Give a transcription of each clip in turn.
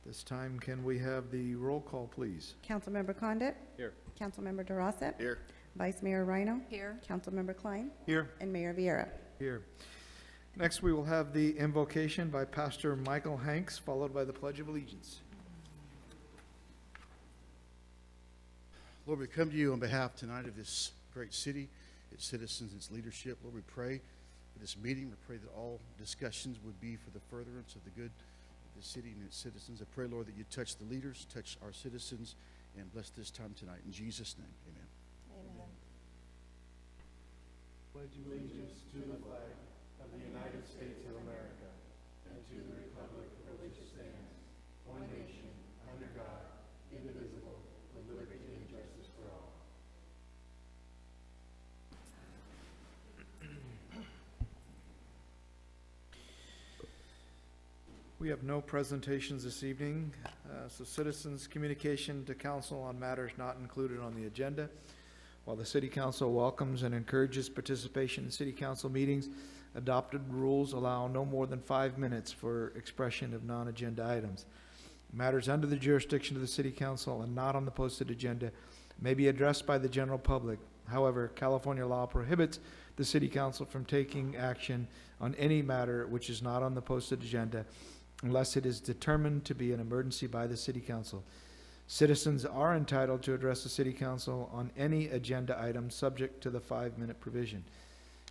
This time, can we have the roll call, please? Councilmember Condit? Here. Councilmember Durasett? Here. Vice Mayor Rhino? Here. Councilmember Klein? Here. And Mayor Vieira. Here. Next, we will have the invocation by Pastor Michael Hanks, followed by the Pledge of Allegiance. Lord, we come to you on behalf tonight of this great city, its citizens, its leadership. Lord, we pray for this meeting. We pray that all discussions would be for the furtherance of the good of the city and its citizens. I pray, Lord, that you touch the leaders, touch our citizens, and bless this time tonight. In Jesus' name, amen. Amen. Pledge allegiance to the flag of the United States of America and to the republic for which it stands, one nation, under God, indivisible, with liberty and justice for all. We have no presentations this evening, so citizens' communication to council on matters not included on the agenda. While the City Council welcomes and encourages participation in City Council meetings, adopted rules allow no more than 5 minutes for expression of non-agenda items. Matters under the jurisdiction of the City Council and not on the posted agenda may be addressed by the general public. However, California law prohibits the City Council from taking action on any matter which is not on the posted agenda unless it is determined to be an emergency by the City Council. Citizens are entitled to address the City Council on any agenda item subject to the 5-minute provision.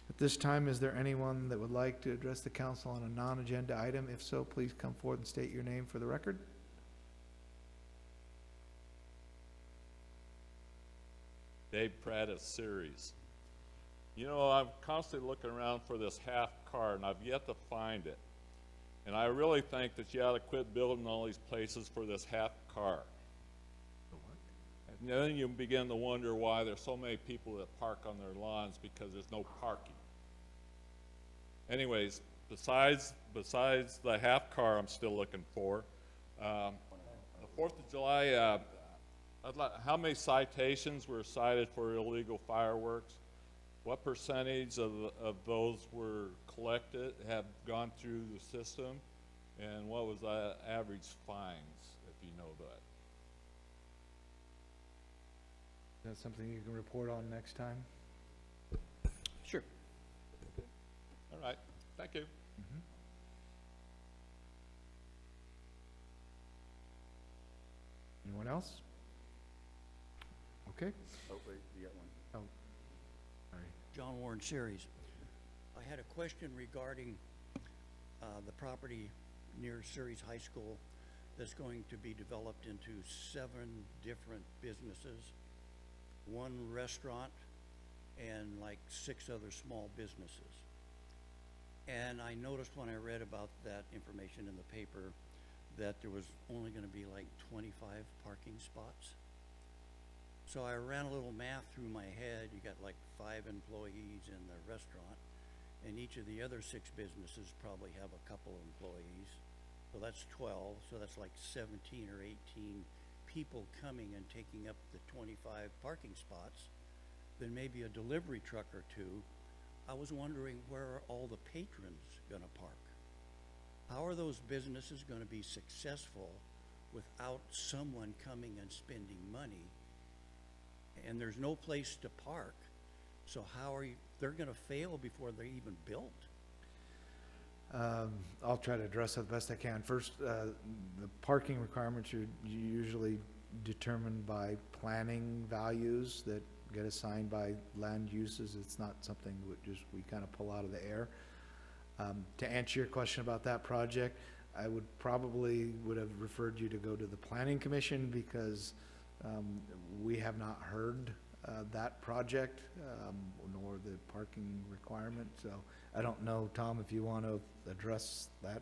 At this time, is there anyone that would like to address the council on a non-agenda item? If so, please come forward and state your name for the record. Dave Pratt of Ceres. You know, I'm constantly looking around for this half car, and I've yet to find it. And I really think that you ought to quit building all these places for this half car. And then you begin to wonder why there's so many people that park on their lawns because there's no parking. Anyways, besides the half car I'm still looking for, the 4th of July, how many citations were cited for illegal fireworks? What percentage of those were collected, have gone through the system? And what was the average fines, if you know that? Is that something you can report on next time? Sure. All right, thank you. Anyone else? Okay. Oh, wait, you got one. Oh, sorry. John Warren Series. I had a question regarding the property near Ceres High School that's going to be developed into 7 different businesses, 1 restaurant, and like 6 other small businesses. And I noticed when I read about that information in the paper that there was only going to be like 25 parking spots. So I ran a little math through my head. You got like 5 employees in the restaurant, and each of the other 6 businesses probably have a couple of employees. So that's 12, so that's like 17 or 18 people coming and taking up the 25 parking spots. Then maybe a delivery truck or 2. I was wondering, where are all the patrons gonna park? How are those businesses gonna be successful without someone coming and spending money? And there's no place to park, so how are you, they're gonna fail before they're even built. I'll try to address that the best I can. First, the parking requirements are usually determined by planning values that get assigned by land uses. It's not something we kind of pull out of the air. To answer your question about that project, I would have referred you to go to the Planning Commission because we have not heard that project, nor the parking requirement. So I don't know, Tom, if you want to address that.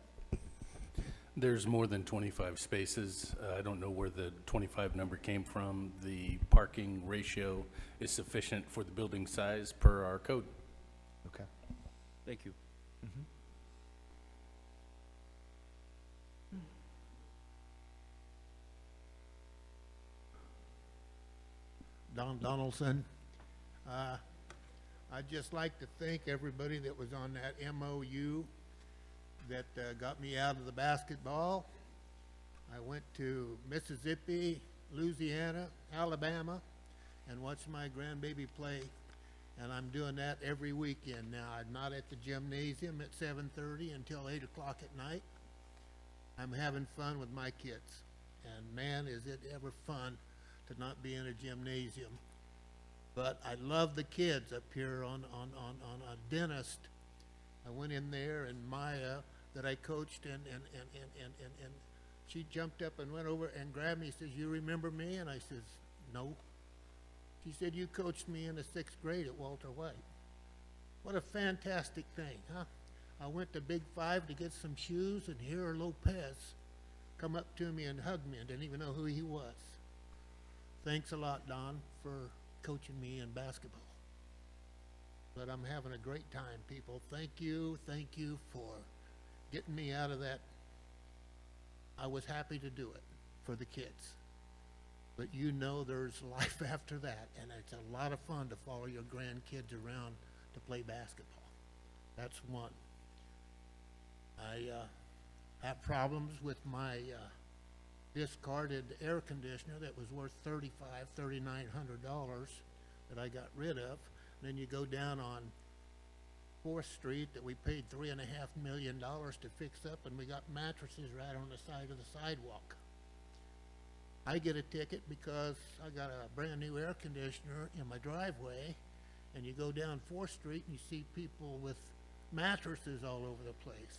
There's more than 25 spaces. I don't know where the 25 number came from. The parking ratio is sufficient for the building size per our code. Okay. Thank you. Don Donaldson. I'd just like to thank everybody that was on that MOU that got me out of the basketball. I went went to Mississippi, Louisiana, Alabama, and watched my grandbaby play. And I'm doing that every weekend now. I'm not at the gymnasium at 7:30 until 8 o'clock at night. I'm having fun with my kids. And man, is it ever fun to not be in a gymnasium. But I love the kids up here on a dentist. I went in there and Maya, that I coached, and she jumped up and went over and grabbed me, says, "You remember me?" And I says, "No." She said, "You coached me in the 6th grade at Walter White." What a fantastic thing, huh? I went to Big Five to get some shoes, and here Lopez come up to me and hugged me and didn't even know who he was. Thanks a lot, Don, for coaching me in basketball. But I'm having a great time, people. Thank you for getting me out of that. I was happy to do it for the kids. But you know there's life after that, and it's a lot of fun to follow your grandkids around to play basketball. That's one. I have problems with my discarded air conditioner that was worth $3,900 that I got rid of. And then you go down on 4th Street that we paid $3.5 million to fix up, and we got mattresses right on the side of the sidewalk. I get a ticket because I got a brand new air conditioner in my driveway, and you go down 4th Street and you see people with mattresses all over the place.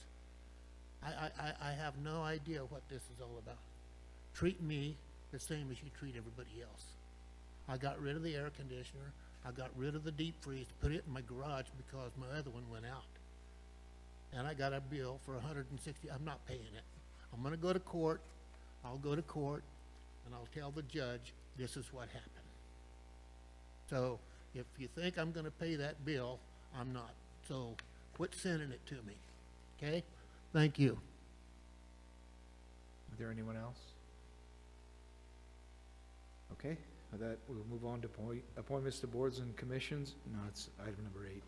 I have no idea what this is all about. Treat me the same as you treat everybody else. I got rid of the air conditioner. I got rid of the deep freeze, put it in my garage because my other one went out. And I got a bill for $160. I'm not paying it. I'm going to go to court. I'll go to court, and I'll tell the judge this is what happened. So if you think I'm going to pay that bill, I'm not. So quit sending it to me. Okay? Thank you. Is there anyone else? Okay, with that, we'll move on to appointments to boards and commissions. No, it's item number 8.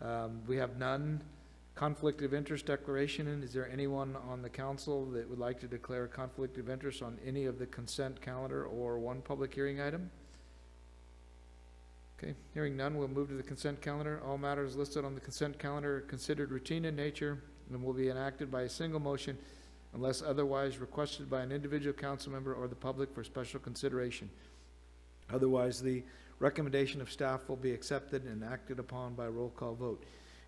Okay. We have none. Conflict of interest declaration, and is there anyone on the council that would like to declare a conflict of interest on any of the consent calendar or one public hearing item? Okay, hearing none, we'll move to the consent calendar. All matters listed on the consent calendar are considered routine in nature and will be enacted by a single motion unless otherwise requested by an individual council member or the public for special consideration. Otherwise, the recommendation of staff will be accepted and acted upon by roll call vote.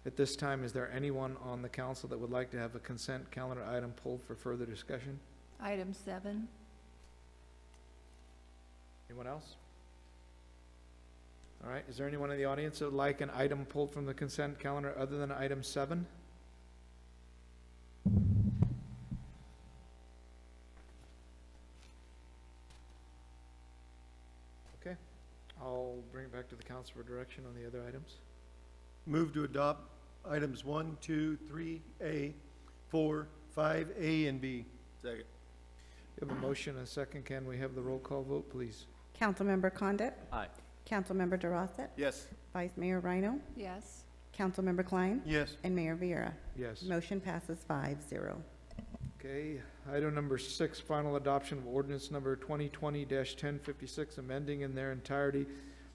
At this time, is there anyone on the council that would like to have a consent calendar item pulled for further discussion? Item 7. Anyone else? All right, is there anyone in the audience that would like an item pulled from the consent calendar other than item 7? Okay, I'll bring it back to the council for direction on the other items. Move to adopt items 1, 2, 3A, 4, 5A, and B. Second. We have a motion and a second. Can we have the roll call vote, please? Councilmember Condit? Aye. Councilmember DeRosa? Yes. Vice Mayor Rhino? Yes. Councilmember Klein? Yes. And Mayor Vieira. Yes. Motion passes 5-0. Okay, item number 6, final adoption of ordinance number 2020-1056, amending in their entirety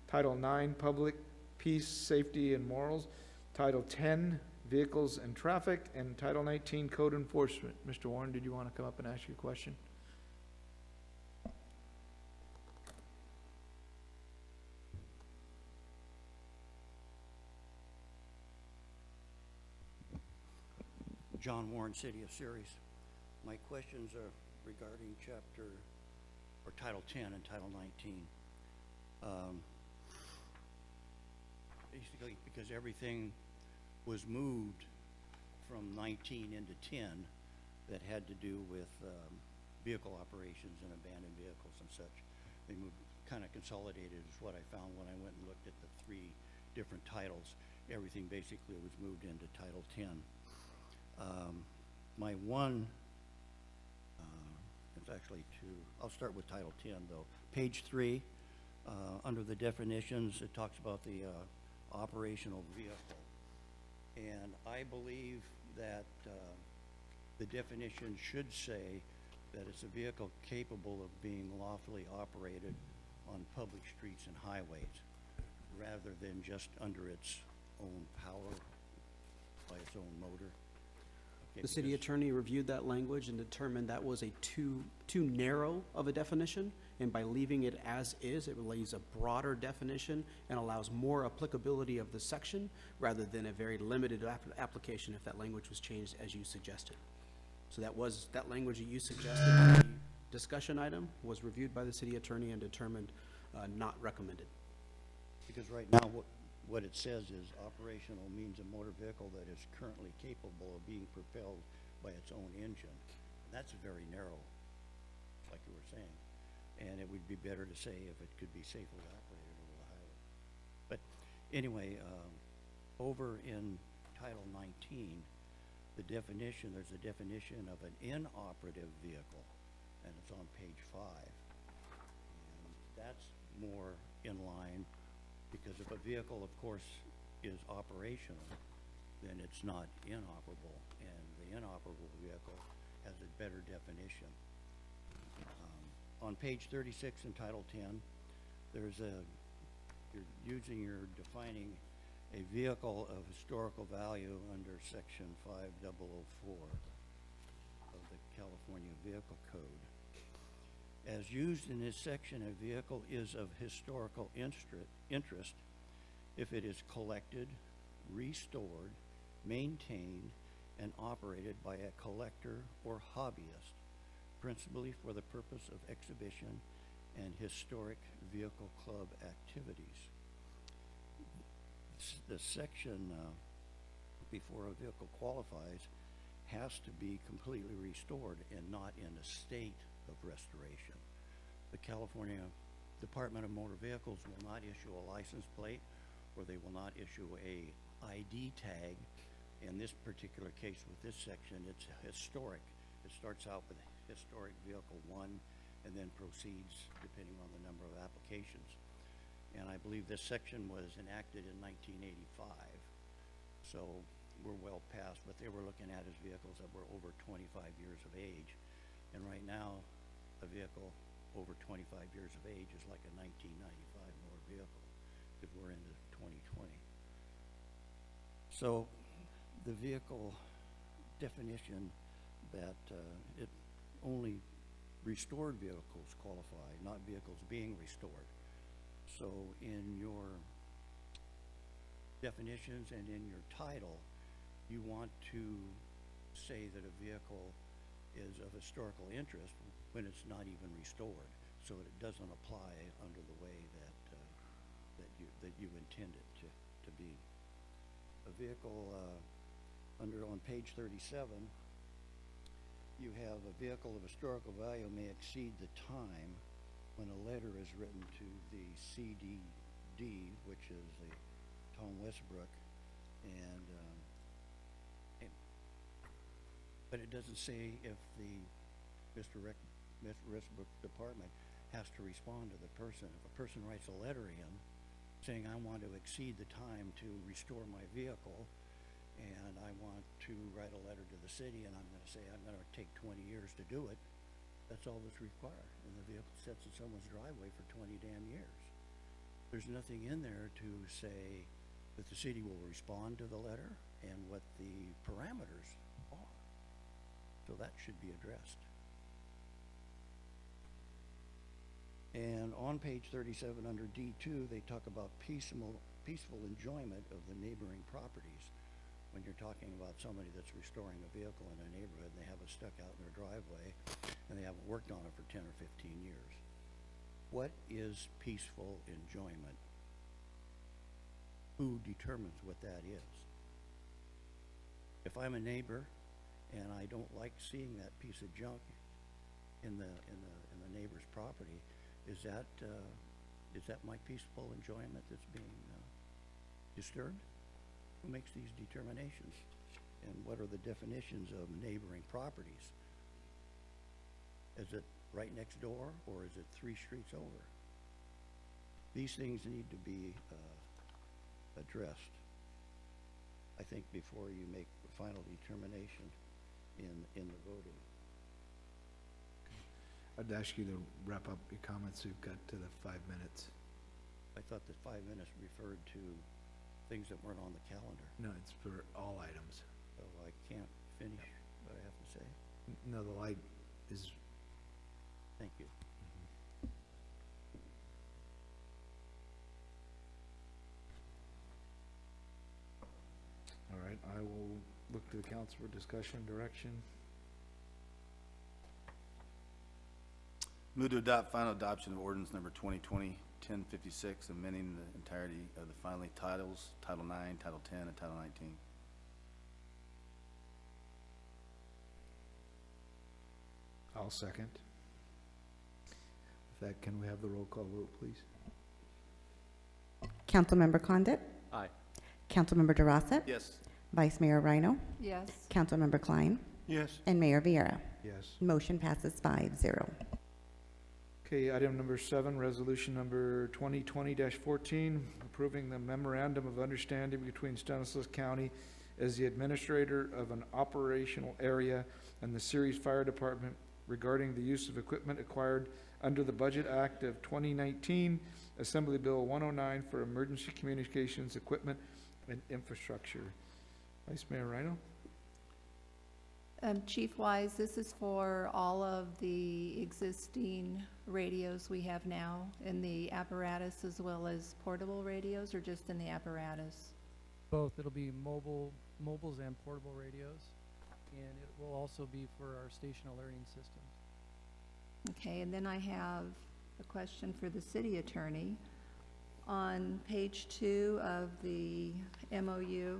Title 9, Public Peace, Safety, and Morals, Title 10, Vehicles and Traffic, and Title 19, Code Enforcement. Mr. Warren, did you want to come up and ask your question? John Warren, City of Ceres. My questions are regarding Title 10 and Title 19. Basically, because everything was moved from 19 into 10 that had to do with vehicle operations and abandoned vehicles and such. They moved, kind of consolidated is what I found when I went and looked at the 3 different titles. Everything basically was moved into Title 10. My one, it's actually 2, I'll start with Title 10 though. Page 3, under the definitions, it talks about the operational vehicle. And I believe that the definition should say that it's a vehicle capable of being lawfully operated on public streets and highways, rather than just under its own power, by its own motor. Okay, The city because- attorney reviewed that language and determined that was a too narrow of a definition, and by leaving it as is, it lays a broader definition and allows more applicability of the section, rather than a very limited application if that language was changed as you suggested. So that language that you suggested, the discussion item, was reviewed by the city attorney and determined not recommended. Because right now, what it says is operational means a motor vehicle that is currently capable of being propelled by its own engine. And that's very narrow, like you were saying. And it would be better to say if it could be safely operated over the highway. But anyway, over in Title 19, there's a definition of an inoperative vehicle, and it's on page 5. And that's more in line, because if a vehicle, of course, is operational, then it's not inoperable, and the inoperable vehicle has a better definition. On page 36 in Title 10, you're defining a vehicle of historical value under section 5004 of the California Vehicle Code. As used in this section, a vehicle is of historical interest if it is collected, restored, maintained, and operated by a collector or hobbyist, principally for the purpose of exhibition and historic vehicle club activities. The section before a vehicle qualifies has to be completely restored and not in a state of restoration. The California Department of Motor Vehicles will not issue a license plate, or they will not issue a ID tag. In this particular case with this section, it's historic. It starts out with historic vehicle 1 and then proceeds depending on the number of applications. And I believe this section was enacted in 1985. So we're well past what they were looking at as vehicles that were over 25 years of age. And right now, a vehicle over 25 years of age is like a 1995 motor vehicle, because we're into 2020. So the vehicle definition that it only restored vehicles qualify, not vehicles being restored. So in your definitions and in your title, you want to say that a vehicle is of historical interest when it's not even restored, so it doesn't apply under the way that you intend it to be. A vehicle on page 37, you have a vehicle of historical value may exceed the time when a letter is written to the CDD, which is the Tom Westbrook, but it doesn't say if the Mr. Westbrook department has to respond to the person. If a person writes a letter in saying, I want to exceed the time to restore my vehicle, and I want to write a letter to the city, and I'm going to say I'm going to take 20 years to do it, that's all that's required. And the vehicle sits in someone's driveway for 20 damn years. There's nothing in there to say that the city will respond to the letter and what the parameters are. So that should be addressed. And on page 37 under D2, they talk about peaceful enjoyment of the neighboring properties. When you're talking about somebody that's restoring a vehicle in a neighborhood and they have it stuck out in their driveway and they haven't worked on it for 10 or 15 years. What is peaceful enjoyment? Who determines what that is? If I'm a neighbor and I don't like seeing that piece of junk in the neighbor's property, is that my peaceful enjoyment that's being disturbed? Who makes these determinations? And what are the definitions of neighboring properties? Is it right next door, or is it 3 streets over? These things need to be addressed, I think, before you make the final determination in the voting. I'd ask you to wrap up your comments. We've got to the 5 minutes. I thought the 5 minutes referred to things that weren't on the calendar, No, it's for all items. so I can't finish what I have to say. No, the light is, Thank you. all right, I will look to the council for discussion, direction. Move to adopt final adoption of ordinance number 2020-1056, amending the entirety of the finally titles, Title 9, Title 10, and Title 19. I'll second. With that, can we have the roll call vote, please? Councilmember Condit? Aye. Councilmember DeRosa? Yes. Vice Mayor Rhino? Yes. Councilmember Klein? Yes. And Mayor Vieira. Yes. Motion passes 5-0. Okay, item number 7, resolution number 2020-14, approving the memorandum of understanding between Stanislaus County as the administrator of an operational area and the Ceres Fire Department regarding the use of equipment acquired under the Budget Act of 2019, Assembly Bill 109 for emergency communications equipment and infrastructure. Vice Mayor Rhino? Chief Wise, this is for all of the existing radios we have now in the apparatus as well as portable radios, or just in the apparatus? Both. It'll be mobiles and portable radios, and it will also be for our station alerting systems. Okay, and then I have a question for the city attorney. On page 2 of the MOU,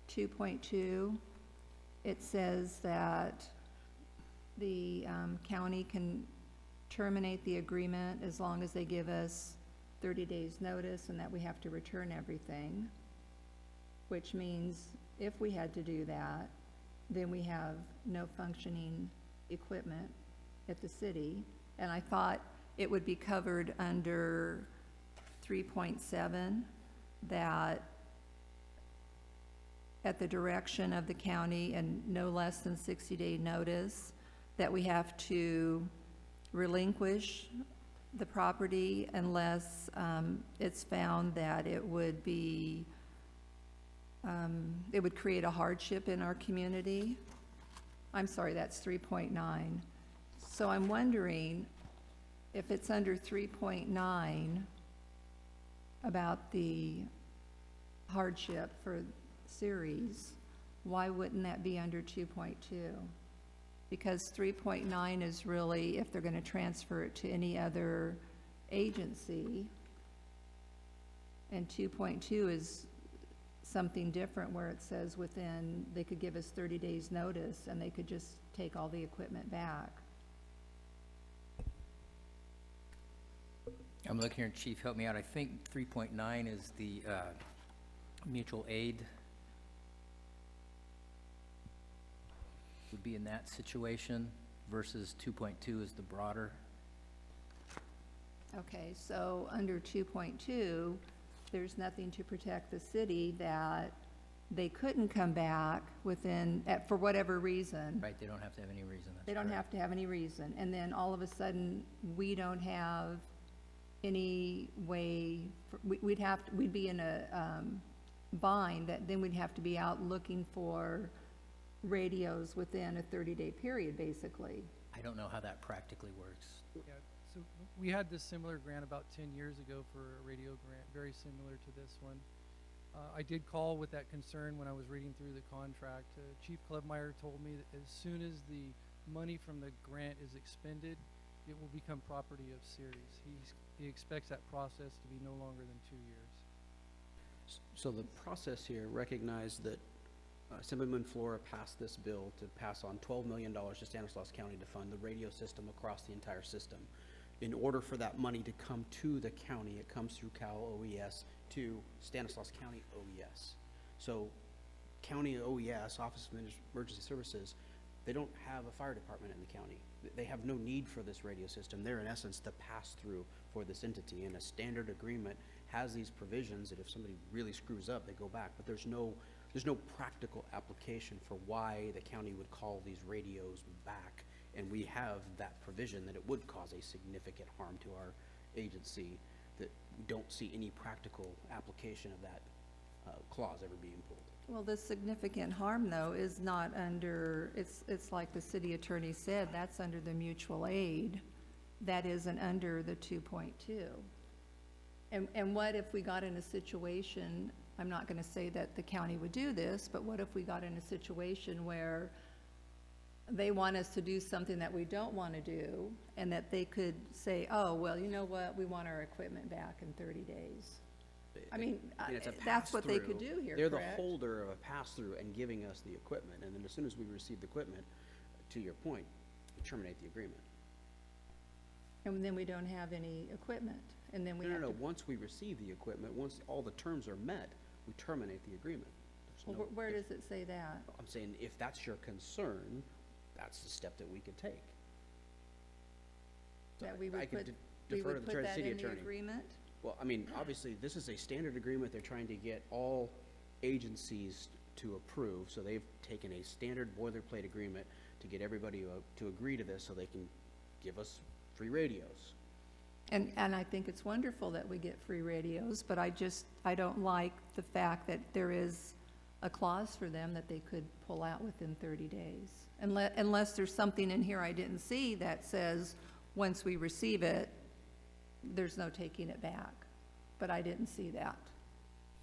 2.2, it says that the county can terminate the agreement as long as they give us 30 days' notice and that we have to return everything, which means if we had to do that, then we have no functioning equipment at the city. And I thought it would be covered under 3.7, that at the direction of the county and no less than 60-day notice, that we have to relinquish the property unless it's found that it would be, it would create a hardship in our community. I'm sorry, that's 3.9. So I'm wondering if it's under 3.9 about the hardship for Ceres, why wouldn't that be under 2.2? Because 3.9 is really if they're going to transfer it to any other agency, and 2.2 is something different where it says within, they could give us 30 days notice and they could just take all the equipment back. I'm looking here, Chief, help me out. I think 3.9 is the mutual aid. Would be in that situation versus 2.2 is the broader. Okay, so under 2.2, there's nothing to protect the city that they couldn't come back within, for whatever reason. Right, they don't have to have any reason. That's They don't have to have any reason. And then all of a sudden, we don't have any way, we'd be in a bind that then we'd have to be out looking for radios within a 30-day period, basically. I don't know how that practically works. Yeah, so we had this similar grant about 10 years ago for a radio grant, very similar to this one. I did call with that concern when I was reading through the contract. Chief Klebmeyer told me that as soon as the money from the grant is expended, it will become property of Ceres. He expects that process to be no longer than 2 years. So the process here recognized that Assemblyman Flora passed this bill to pass on $12 million to Stanislaus County to fund the radio system across the entire system. In order for that money to come to the county, it comes through Cal OES to Stanislaus County OES. So County OES, Office of Emergency Services, they don't have a fire department in the county. They have no need for this radio system. They're in essence the pass-through for this entity, and a standard agreement has these provisions that if somebody really screws up, they go back. But there's no practical application for why the county would call these radios back and we have that provision that it would cause a significant harm to our agency, that we don't see any practical application of that clause ever being pulled. Well, the significant harm, though, is not under, it's like the city attorney said, that's under the mutual aid. That isn't under the 2.2. And what if we got in a situation, I'm not gonna say that the county would do this, but what if we got in a situation where they want us to do something that we don't wanna do, and that they could say, oh, well, you know what, we want our equipment back in 30 days. I mean, And it's a that's what they could pass-through. do here, They're the correct? holder of a pass-through and giving us the equipment, and then as soon as we receive the equipment, to your point, we terminate the agreement. And then we don't have any equipment, and then we No, have no, to. no, once we receive the equipment, once all the terms are met, we terminate the agreement. There's Well, no- where does it say that? I'm saying, if that's your concern, that's the step that we could take. So That we I would could put, de- we defer to would the put that city in the attorney. agreement? Well, I mean, obviously, this is a standard agreement they're trying to get all agencies to approve, so they've taken a standard boilerplate agreement to get everybody to agree to this so they can give us free radios. And I think it's wonderful that we get free radios, but I don't like the fact that there is a clause for them that they could pull out within 30 days. Unless there's something in here I didn't see that says, once we receive it, there's no taking it back. But I didn't see that.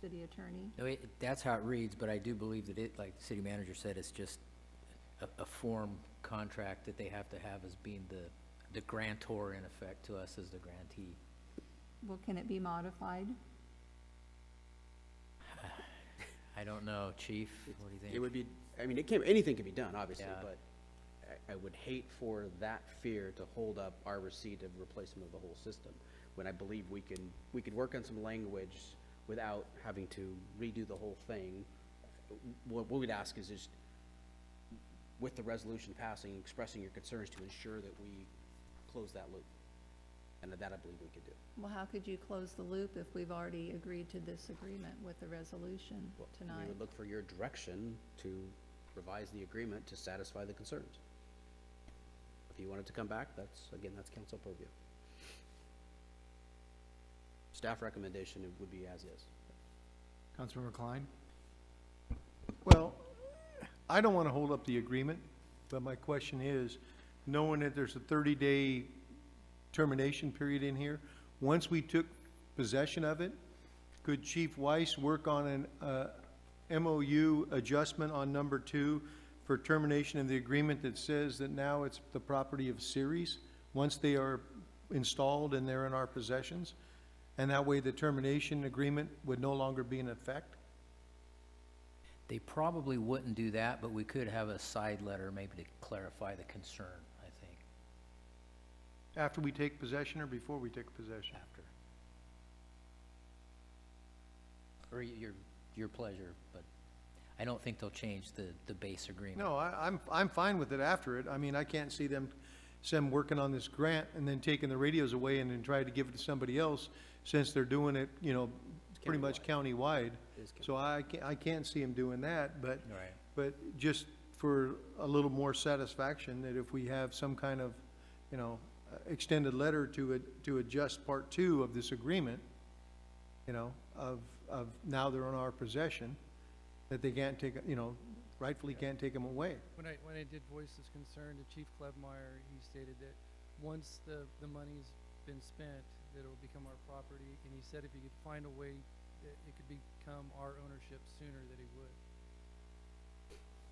City attorney? No, that's how it reads, but I do believe that it, like the city manager said, it's just a form contract that they have to have as being the grantor in effect to us as the grantee. Well, can it be modified? I don't know, chief, what do you think? It would be, I mean, anything can be done, obviously, Yeah. but I would hate for that fear to hold up our receipt of replacement of the whole system, when I believe we could work on some language without having to redo the whole thing. What we'd ask is just, with the resolution passing, expressing your concerns to ensure that we close that loop. And that I believe we could do. Well, how could you close the loop if we've already agreed to this agreement with the resolution Well, tonight? We would look for your direction to revise the agreement to satisfy the concerns. If you wanted to come back, that's council purview. Staff recommendation, it would be as is. Councilmember Klein? Well, I don't want to hold up the agreement, but my question is, knowing that there's a 30-day termination period in here, once we took possession of it, could Chief Weiss work on an MOU adjustment on number 2 for termination of the agreement that says that now it's the property of Ceres, once they are installed and they're in our possessions? And that way the termination agreement would no longer be in effect? They probably wouldn't do that, but we could have a side letter maybe to clarify the concern, I think, After we take possession or before we take possession? after. Or your pleasure, but I don't think they'll change the base agreement. No, I'm fine with it after it. I mean, I can't see them working on this grant and then taking the radios away and then try to give it to somebody else, since they're doing it, pretty much countywide. It is So I can't see them doing that, but, Right. but just for a little more satisfaction, that if we have some kind of, extended letter to adjust part 2 of this agreement, of now they're in our possession, that they can't take, rightfully can't take them away. When I did voice this concern to Chief Klebmeyer, he stated that once the money's been spent, that it'll become our property, and he said if he could find a way that it could become our ownership sooner, that he would.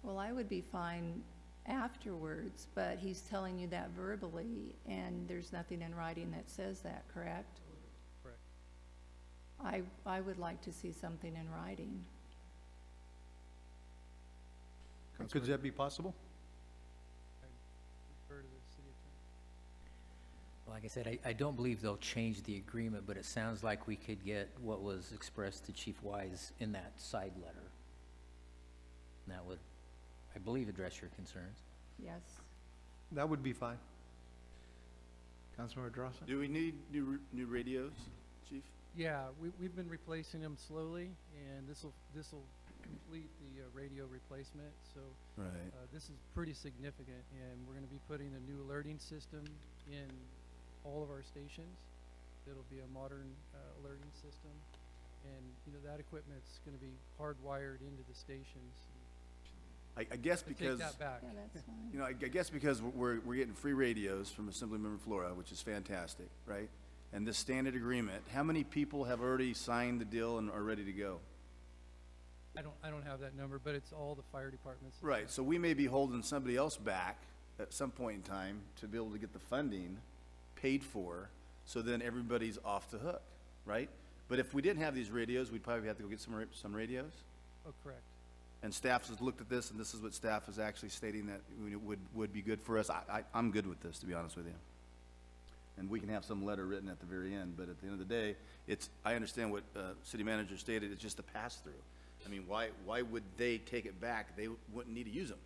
Well, I would be fine afterwards, but he's telling you that verbally, and there's nothing in writing that says that, correct? Correct. I would like to see something in writing. Could that be possible? Refer to the city attorney. Like I said, I don't believe they'll change the agreement, but it sounds like we could get what was expressed to Chief Wise in that side letter. And that would, I believe, address your concerns. Yes. That would be fine. Councilmember Drossett? Do we need new radios, Chief? Yeah, we've been replacing them slowly, and this'll complete the radio replacement, so Right. this is pretty significant, and we're gonna be putting a new alerting system in all of our stations. It'll be a modern alerting system, and, you know, that equipment's gonna be hardwired into the stations. I guess I take because, that back. Yeah, that's fine. you know, I guess because we're getting free radios from Assemblymember Flora, which is fantastic, right? And this standard agreement, how many people have already signed the deal and are ready to go? I don't have that number, but it's all the fire departments. Right, so we may be holding somebody else back at some point in time to be able to get the funding paid for, so then everybody's off the hook, right? But if we didn't have these radios, we'd probably have to go get some radios. Oh, correct. And staff has looked at this, and this is what staff is actually stating that would be good for us. I'm good with this, to be honest with you. And we can have some letter written at the very end, but at the end of the day, I understand what city manager stated, it's just a pass-through. I mean, why would they take it back? They wouldn't need to use them.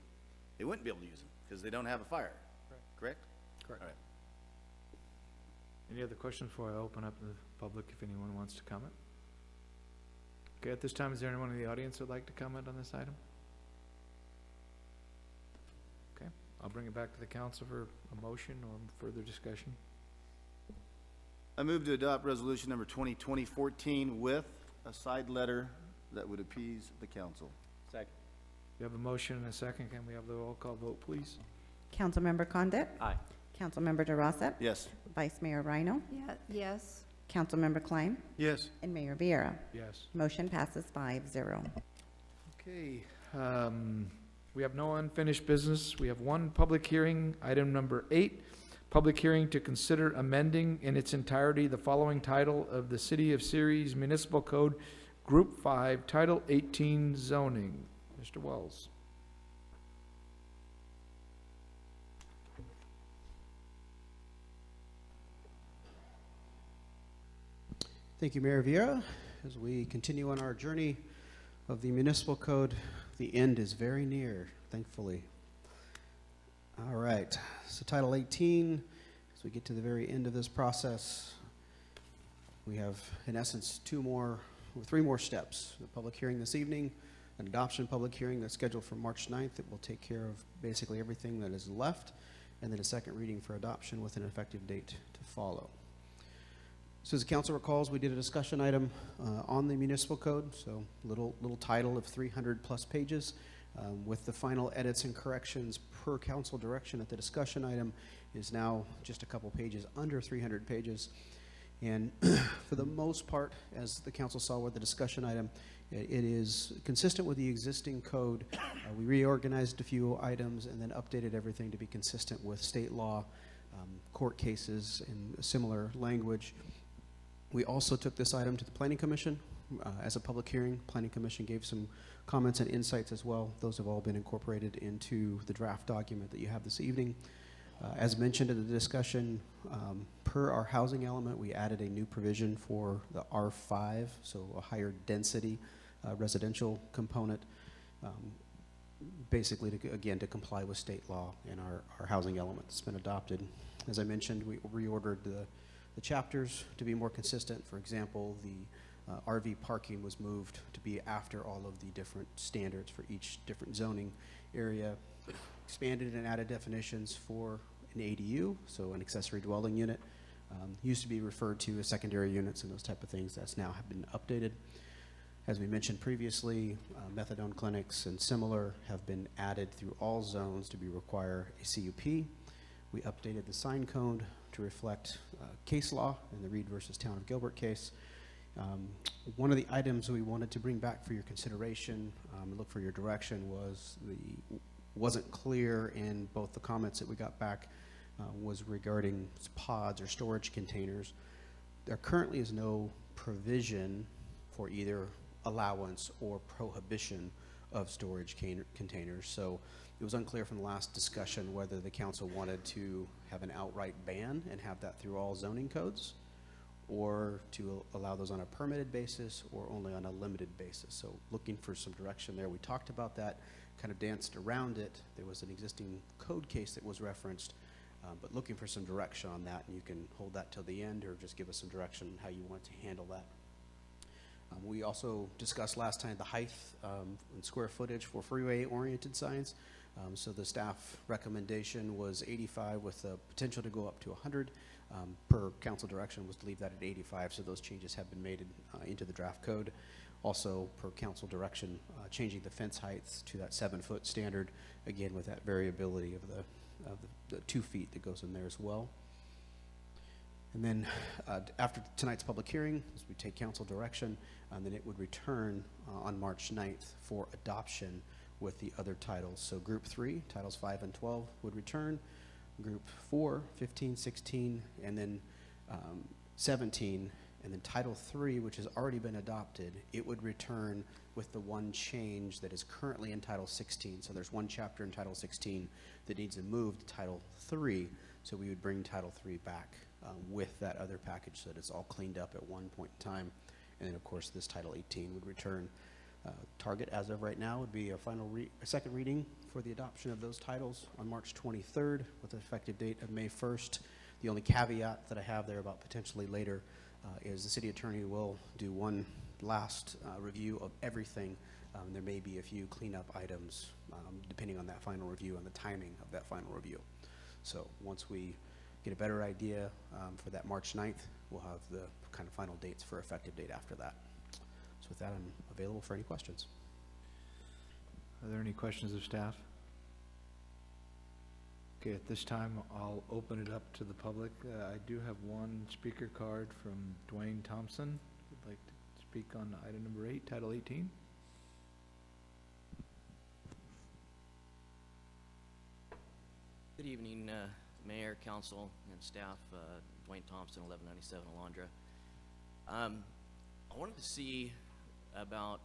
They wouldn't be able to use them, because they don't have a fire, correct? Correct. All right. Any other questions before I open up the public, if anyone wants to comment? Okay, at this time, is there anyone in the audience that'd like to comment on this item? Okay, I'll bring it back to the council for a motion or further discussion. I move to adopt resolution number 2020-14 with a side letter that would appease the council. Second. We have a motion and a second. Can we have the roll call vote, please? Councilmember Condit? Aye. Councilmember DeRosa? Yes. Vice Mayor Rhino? Yeah, yes. Councilmember Klein? Yes. And Mayor Vieira. Yes. Motion passes 5-0. Okay, we have no unfinished business. We have one public hearing, item number 8. Public hearing to consider amending in its entirety the following title of the City of Ceres Municipal Code, Group 5, Title 18 zoning. Mr. Wells. Thank you, Mayor Vieira. As we continue on our journey of the municipal code, the end is very near, thankfully. All right, so Title 18, as we get to the very end of this process, we have, in essence, three more steps. The public hearing this evening, an adoption public hearing that's scheduled for March 9th that will take care of basically everything that is left, and then a second reading for adoption with an effective date to follow. So as the council recalls, we did a discussion item on the municipal code, so little title of 300+ pages with the final edits and corrections per council direction at the discussion item is now just a couple pages under 300 pages. And for the most part, as the council saw with the discussion item, it is consistent with the existing code. We reorganized a few items and then updated everything to be consistent with state law, court cases, and similar language. We also took this item to the Planning Commission as a public hearing. Planning Commission gave some comments and insights as well. Those have all been incorporated into the draft document that you have this evening. As mentioned in the discussion, per our housing element, we added a new provision for the R5, so a higher density residential component, basically to comply with state law in our housing element that's been adopted. As I mentioned, we reordered the chapters to be more consistent. For example, the RV parking was moved to be after all of the different standards for each different zoning area. Expanded and added definitions for an ADU, so an accessory dwelling unit. Used to be referred to as secondary units and those type of things. That's now have been updated. As we mentioned previously, methadone clinics and similar have been added through all zones to require a CUP. We updated the sign code to reflect case law in the Reed versus Town of Gilbert case. One of the items we wanted to bring back for your consideration, look for your direction, wasn't clear in both the comments that we got back was regarding pods or storage containers. There currently is no provision for either allowance or prohibition of storage containers. So it was unclear from the last discussion whether the council wanted to have an outright ban and have that through all zoning codes, or to allow those on a permitted basis or only on a limited basis. So looking for some direction there. We talked about that, kind of danced around it. There was an existing code case that was referenced, but looking for some direction on that, and you can hold that till the end or just give us some direction how you want to handle that. We also discussed last time the height and square footage for freeway-oriented signs. So the staff recommendation was 85 with the potential to go up to 100. Per council direction was to leave that at 85, so those changes have been made into the draft code. Also, per council direction, changing the fence heights to that 7-foot standard, again with that variability of the 2 feet that goes in there as well. And then after tonight's public hearing, as we take council direction, then it would return on March 9th for adoption with the other titles. So Group 3, Titles 5 and 12 would return. Group 4, 15, 16, and then 17, and then Title 3, which has already been adopted, it would return with the one change that is currently in Title 16. So there's one chapter in Title 16 that needs to move to Title 3, so we would bring Title 3 back with that other package so that it's all cleaned up at one point in time. And then, of course, this Title 18 would return. Target, as of right now, would be a second reading for the adoption of those titles on March 23rd with an effective date of May 1st. The only caveat that I have there about potentially later is the city attorney will do one last review of everything. There may be a few cleanup items depending on that final review and the timing of that final review. So once we get a better idea for that March 9th, we'll have the kind of final dates for effective date after that. So with that, I'm available for any questions. Are there any questions of staff? Okay, at this time, I'll open it up to the public. I do have one speaker card from Dwayne Thompson, who'd like to speak on item number 8, Title 18. Good evening, Mayor, Council, and staff. Dwayne Thompson, 1197 Alondra. I wanted to see about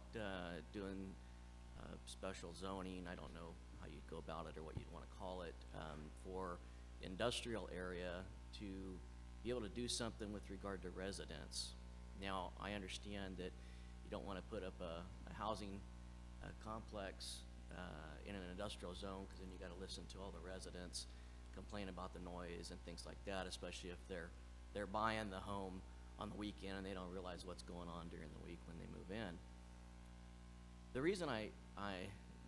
doing special zoning. I don't know how you'd go about it or what you'd want to call it, for industrial area to be able to do something with regard to residents. Now, I understand that you don't want to put up a housing complex in an industrial zone, because then you got to listen to all the residents complain about the noise and things like that, especially if they're buying the home on the weekend and they don't realize what's going on during the week when they move in. The reason I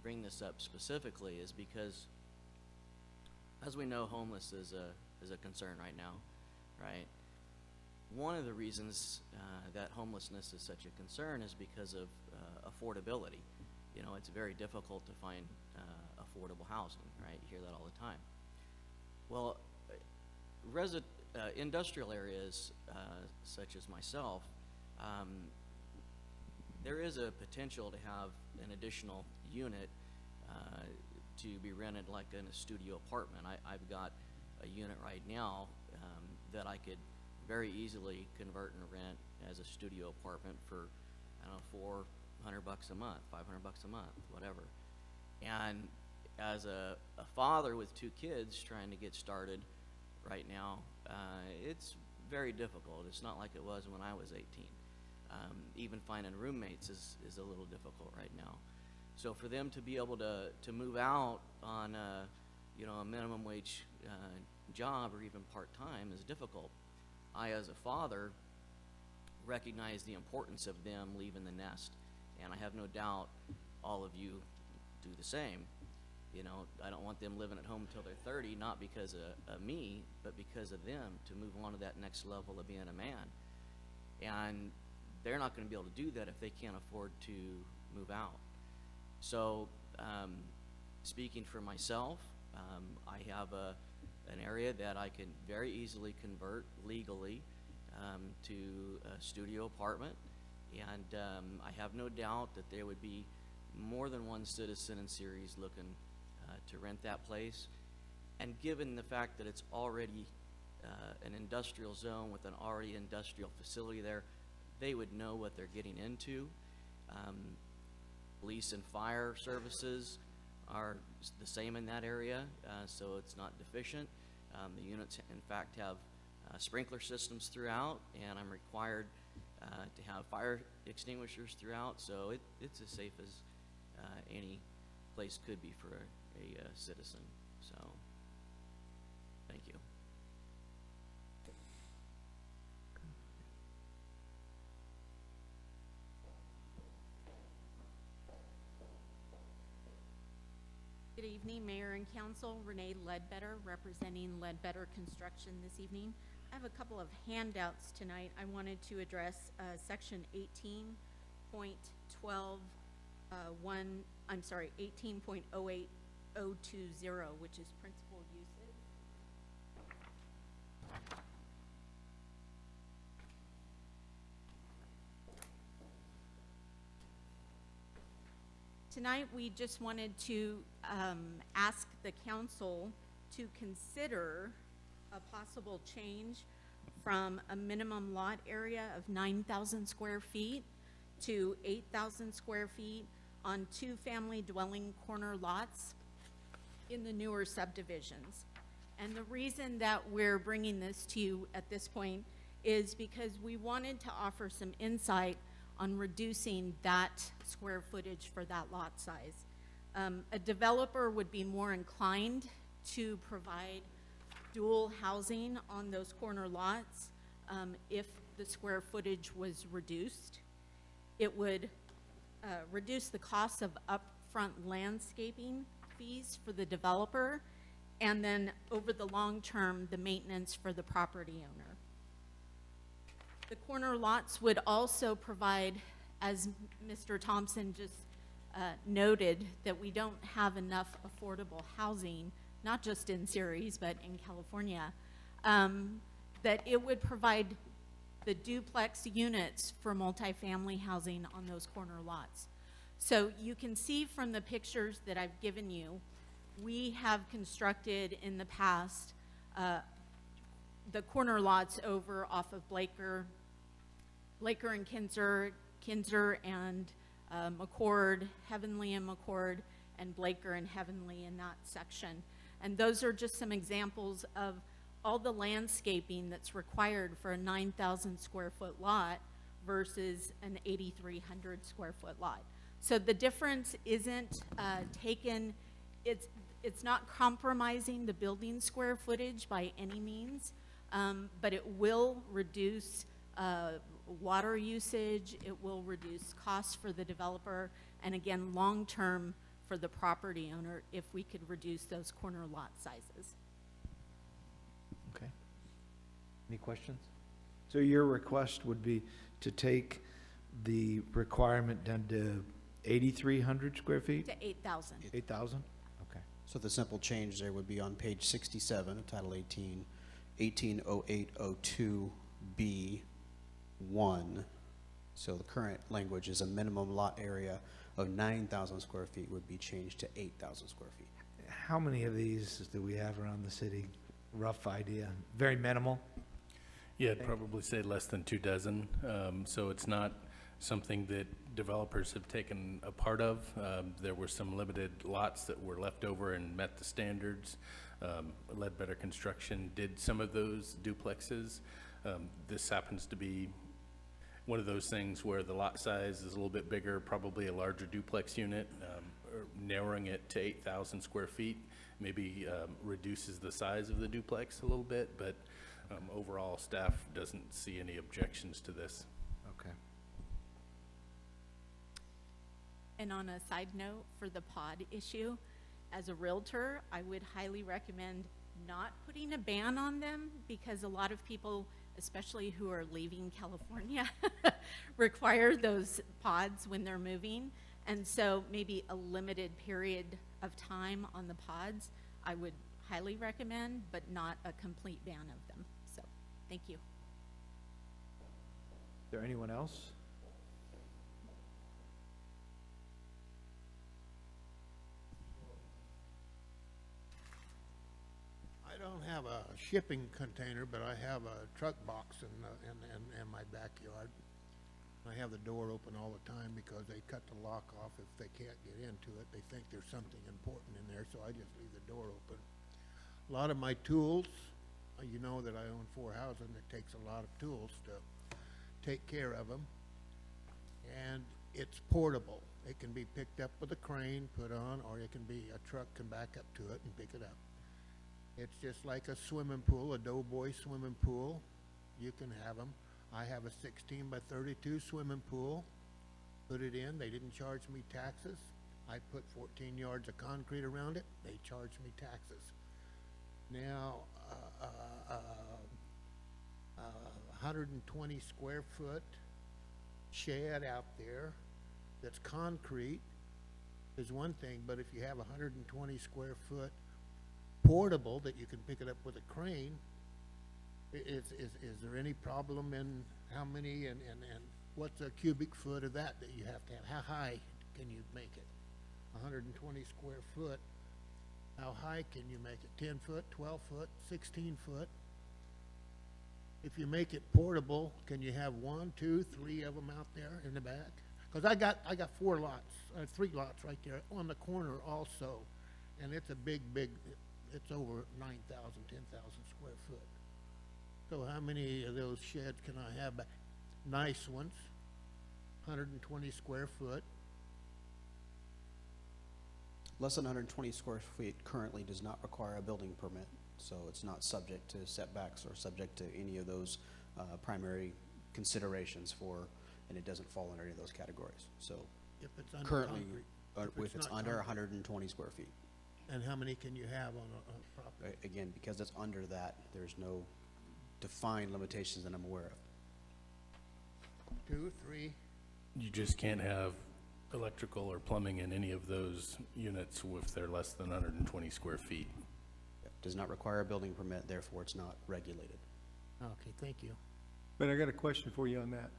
bring this up specifically is because, as we know, homeless is a concern right now, right? One of the reasons that homelessness is such a concern is because of affordability. You know, it's very difficult to find affordable housing, right? You hear that all the time. Well, industrial areas such as myself, there is a potential to have an additional unit to be rented like in a studio apartment. I've got a unit right now that I could very easily convert and rent as a studio apartment for, I don't know, $400 a month, $500 a month, whatever. And as a father with 2 kids trying to get started right now, it's very difficult. It's not like it was when I was 18. Even finding roommates is a little difficult right now. So for them to be able to move out on a minimum wage job or even part-time is difficult. I, as a father, recognize the importance of them leaving the nest, and I have no doubt all of you do the same. You know, I don't want them living at home until they're 30, not because of me, but because of them, to move on to that next level of being a man. And they're not going to be able to do that if they can't afford to move out. So, speaking for myself, I have an area that I can very easily convert legally to a studio apartment, and I have no doubt that there would be more than one citizen in Ceres looking to rent that place. And given the fact that it's already an industrial zone with an already industrial facility there, they would know what they're getting into. Police and fire services are the same in that area, so it's not deficient. The units, in fact, have sprinkler systems throughout, and I'm required to have fire extinguishers throughout, so it's as safe as any place could be for a citizen. So, thank you. Good evening, Mayor and Council. Renee Ledbetter, representing Ledbetter Construction this evening. I have a couple of handouts tonight. I wanted to address section 18.12, 18.08020, which is principal uses. Tonight, we just wanted to ask the council to consider a possible change from a minimum lot area of 9,000 square feet to 8,000 square feet on two-family dwelling corner lots in the newer subdivisions. And the reason that we're bringing this to you at this point is because we wanted to offer some insight on reducing that square footage for that lot size. A developer would be more inclined to provide dual housing on those corner lots if the square footage was reduced. It would reduce the cost of upfront landscaping fees for the developer, and then over the long term, the maintenance for the property owner. The corner lots would also provide, as Mr. Thompson just noted, that we don't have enough affordable housing, not just in Ceres, but in California, that it would provide the duplex units for multifamily housing on those corner lots. So you can see from the pictures that I've given you, we have constructed in the past the corner lots over off of Blaker and Kinzer and McCord, Heavenly and McCord, and Blaker and Heavenly in that section. And those are just some examples of all the landscaping that's required for a 9,000 square foot lot versus an 8,300 square foot lot. So the difference isn't it's not compromising the building square footage by any means, but it will reduce water usage, it will reduce costs for the developer, and again, long-term for the property owner if we could reduce those corner lot sizes. Okay. Any questions? So your request would be to take the requirement down to 8,300 square feet? To 8,000. 8,000? Okay. So the simple change there would be on page 67 of Title 18, 180802B1. So the current language is a minimum lot area of 9,000 square feet would be changed to 8,000 square feet. How many of these do we have around the city? Rough idea. Very minimal? Yeah, I'd probably say less than 2 dozen. So it's not something that developers have taken a part of. There were some limited lots that were left over and met the standards. Ledbetter Construction did some of those duplexes. This happens to be one of those things where the lot size is a little bit bigger, probably a larger duplex unit, or narrowing it to 8,000 square feet maybe reduces the size of the duplex a little bit, but overall, staff doesn't see any objections to this. Okay. And on a side note for the pod issue, as a realtor, I would highly recommend not putting a ban on them because a lot of people, especially who are leaving California, require those pods when they're moving. And so maybe a limited period of time on the pods, I would highly recommend, but not a complete ban of them. So, thank you. Is there anyone else? I don't have a shipping container, but I have a truck box in my backyard. I have the door open all the time because they cut the lock off if they can't get into it. They think there's something important in there, so I just leave the door open. A lot of my tools, you know that I own 4 houses, and it takes a lot of tools to take care of them. And it's portable. It can be picked up with a crane, put on, or it can be, a truck can back up to it and pick it up. It's just like a swimming pool, a Doughboy swimming pool. You can have them. I have a 16 by 32 swimming pool. Put it in. They didn't charge me taxes. I put 14 yards of concrete around it, they charge me taxes. Now, 120 square foot shed out there that's concrete is one thing, but if you have 120 square foot portable that you can pick it up with a crane, is there any problem in how many and what's a cubic foot of that you have to have? How high can you make it? 120 square foot, how high can you make it? 10 foot, 12 foot, 16 foot? If you make it portable, can you have 1, 2, 3 of them out there in the back? Cause I got 4 lots, 3 lots right there on the corner also, and it's a big, it's over 9,000, 10,000 square foot. So how many of those sheds can I have? Nice ones, 120 square foot. Less than 120 square feet currently does not require a building permit, so it's not subject to setbacks or subject to any of those primary considerations for, and it doesn't fall under any of those categories. So If it's under currently, concrete. if it's not under concrete. 120 square feet. And how many can you have on a property? Again, because it's under that, there's no defined limitations that I'm aware of. 2, 3, You just can't have electrical or plumbing in any of those units if they're less than 120 square feet. Does not require a building permit, therefore it's not regulated. okay, thank you. But I got a question for you on that.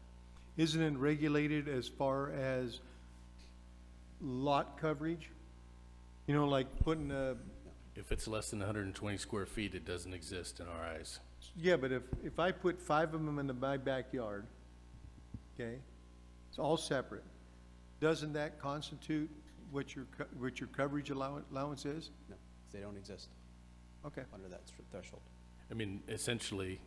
Isn't it regulated as far as lot coverage? You know, like putting a, If it's less than 120 square feet, it doesn't exist in our eyes. yeah, but if I put 5 of them in my backyard, okay, it's all separate, doesn't that constitute what your coverage allowance is? No, they don't exist Okay. under that threshold. I mean, essentially,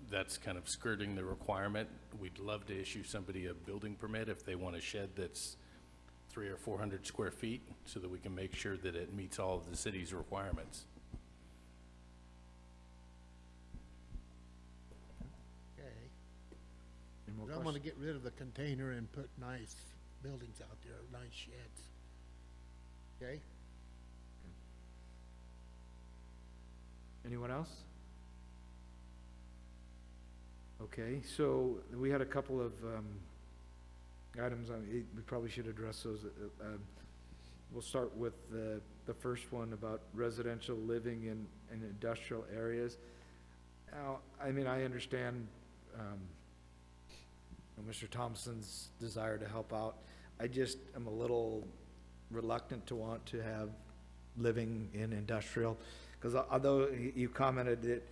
that's kind of skirting the requirement. We'd love to issue somebody a building permit if they want a shed that's 300 or 400 square feet, so that we can make sure that it meets all of the city's requirements. Okay. Any more I'm gonna questions? get rid of the container and put nice buildings out there, nice sheds. Okay? Anyone else? Okay, so we had a couple of items, we probably should address those. We'll start with the first one about residential living in industrial areas. Now, I mean, I understand Mr. Thompson's desire to help out. I just am a little reluctant to want to have living in industrial, because although you commented that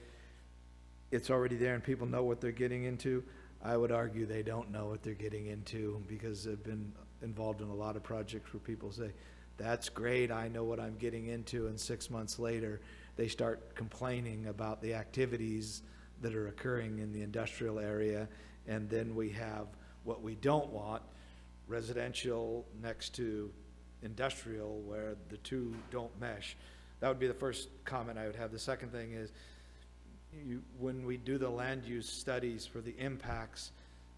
it's already there and people know what they're getting into, I would argue they don't know what they're getting into, because I've been involved in a lot of projects where people say, that's great, I know what I'm getting into, and 6 months later, they start complaining about the activities that are occurring in the industrial area, and then we have what we don't want, residential next to industrial, where the two don't mesh. That would be the first comment I would have. The second thing is, when we do the land use studies for the impacts,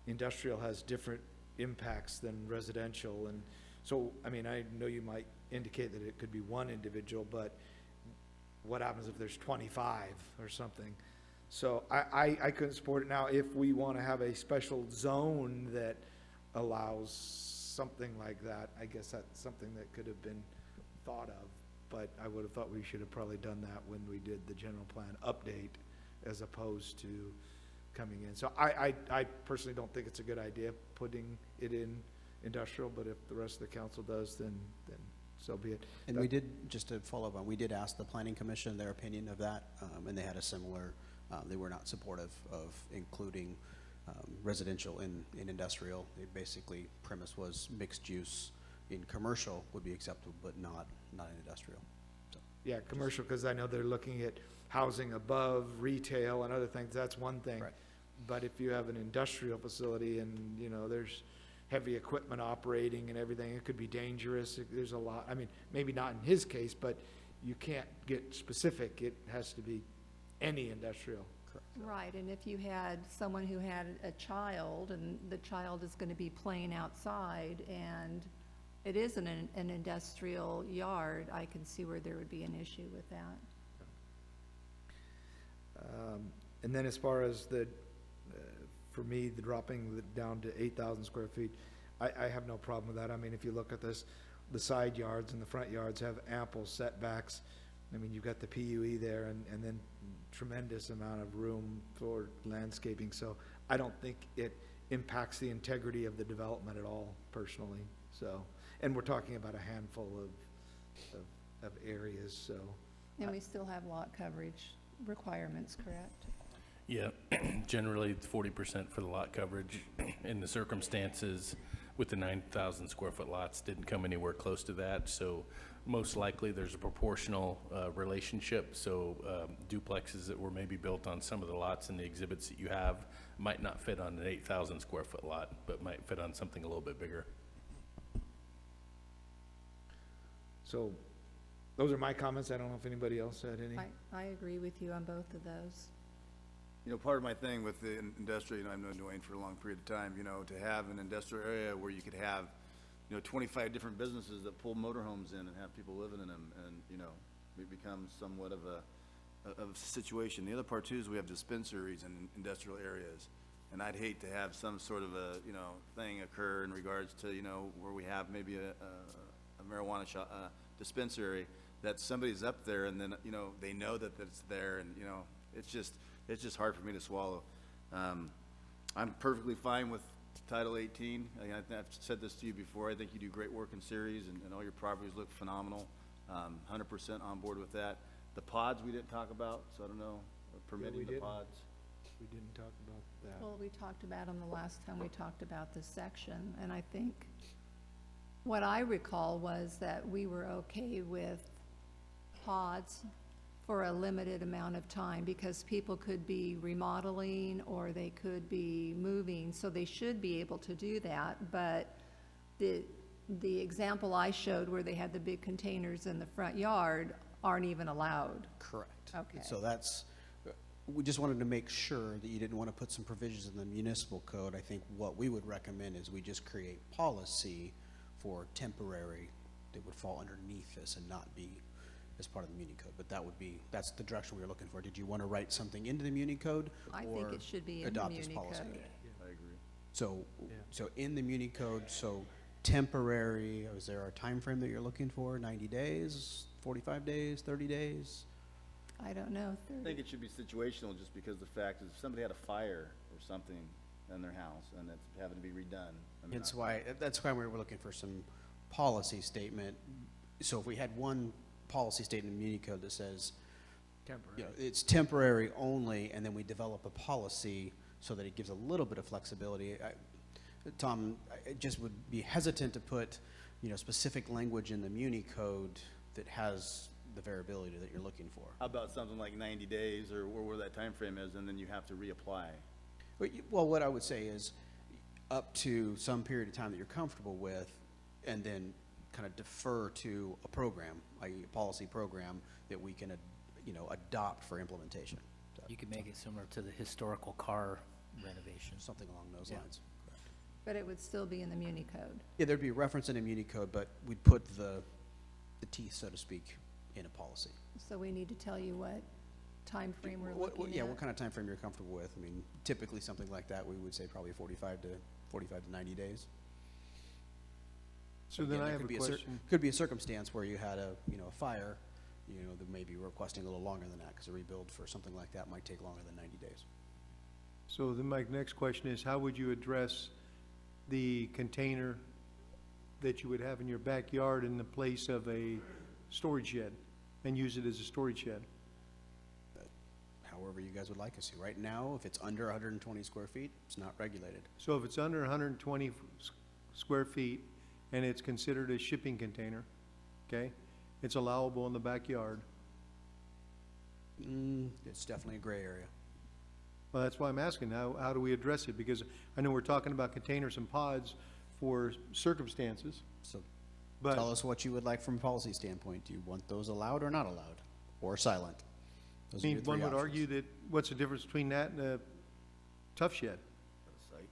industrial has different impacts than residential, and so, I mean, I know you might indicate that it could be one individual, but what happens if there's 25 or something? So I couldn't support it. Now, if we want to have a special zone that allows something like that, I guess that's something that could have been thought of, but I would have thought we should have probably done that when we did the general plan update, as opposed to coming in. So I personally don't think it's a good idea putting it in industrial, but if the rest of the council does, then so be it. And we did, just to follow up on, we did ask the planning commission their opinion of that, and they had a similar, they were not supportive of including residential in industrial. They basically, premise was mixed use in commercial would be acceptable, but not in industrial. So, Yeah, commercial, because I know they're looking at housing above, retail and other things, that's one thing. Right. But if you have an industrial facility and, you know, there's heavy equipment operating and everything, it could be dangerous, there's a lot, I mean, maybe not in his case, but you can't get specific, it has to be any industrial. Right, and if you had someone who had a child, and the child is gonna be playing outside, and it is an industrial yard, I can see where there would be an issue with that. And then as far as for me, the dropping down to 8,000 square feet, I have no problem with that. I mean, if you look at this, the side yards and the front yards have ample setbacks. I mean, you've got the PUE there and then tremendous amount of room for landscaping. So I don't think it impacts the integrity of the development at all, personally. So, and we're talking about a handful of areas, so. And we still have lot coverage requirements, correct? Yeah, generally it's 40% for the lot coverage. In the circumstances with the 9,000 square foot lots, didn't come anywhere close to that. So most likely there's a proportional relationship. So duplexes that were maybe built on some of the lots in the exhibits that you have might not fit on an 8,000 square foot lot, but might fit on something a little bit bigger. So those are my comments. I don't know if anybody else had any. I agree with you on both of those. You know, part of my thing with the industrial, you know, I've known Dwayne for a long period of time, you know, to have an industrial area where you could have, you know, 25 different businesses that pull motorhomes in and have people living in them, and, you know, it becomes somewhat of a situation. The other part too is we have dispensaries in industrial areas, and I'd hate to have some sort of a, you know, thing occur in regards to, you know, where we have maybe a marijuana shop, dispensary, that somebody's up there and then, you know, they know that it's there, and, you know, it's just hard for me to swallow. I'm perfectly fine with Title 18. I've said this to you before. I think you do great work in Ceres, and all your properties look phenomenal. 100% on board with that. The pods we didn't talk about, so I don't know, permitting the pods. We didn't talk about that. Well, we talked about them the last time we talked about this section, and I think what I recall was that we were okay with pods for a limited amount of time, because people could be remodeling or they could be moving, so they should be able to do that. But the example I showed where they had the big containers in the front yard aren't even allowed. Correct. Okay. So that's, we just wanted to make sure that you didn't want to put some provisions in the municipal code. I think what we would recommend is we just create policy for temporary that would fall underneath this and not be as part of the Muni Code, but that's the direction we were looking for. Did you want to write something into the Muni Code? I think it should be in the adopt this Muni policy? Code. I agree. So in the Muni Code, so temporary, is there a time frame that you're looking for? 90 days, 45 days, 30 days? I don't know, I think it should be situational, just because the fact is if somebody had a fire or something in their house and it's having to be redone. I mean, That's why we were looking for some policy statement. So if we had one policy statement in the Muni Code that says, you know, it's temporary only, and then we develop a policy so that it gives a little bit of flexibility. Tom, I just would be hesitant to put, you know, specific language in the Muni Code that has the variability that you're looking for. How about something like 90 days or where that time frame is, and then you have to reapply? Well, what I would say is up to some period of time that you're comfortable with, and then kind of defer to a program, a policy program that we can, you know, adopt for implementation. So, You could make it similar to the historical car renovation. something along those Yeah. lines. But it would still be in the Muni Code. Yeah, there'd be a reference in a Muni Code, but we'd put the teeth, so to speak, in a policy. So we need to tell you what time frame we're looking at. Yeah, what kind of time frame you're comfortable with? I mean, typically something like that, we would say probably 45 to 90 days. So Again, then I there have could a be question. Could be a circumstance where you had a fire, you know, that may be requesting a little longer than that, because a rebuild for something like that might take longer than 90 days. So then my next question is, how would you address the container that you would have in your backyard in the place of a storage shed and use it as a storage shed? However you guys would like us to. Right now, if it's under 120 square feet, it's not regulated. So if it's under 120 square feet and it's considered a shipping container, okay, it's allowable in the backyard. It's definitely a gray area. Well, that's why I'm asking, how do we address it? Because I know we're talking about containers and pods for circumstances, So but. tell us what you would like from a policy standpoint. Do you want those allowed or not allowed, or silent? Those I are your mean, one three would options. argue that, what's the difference between that and a tough shed? Out of sight.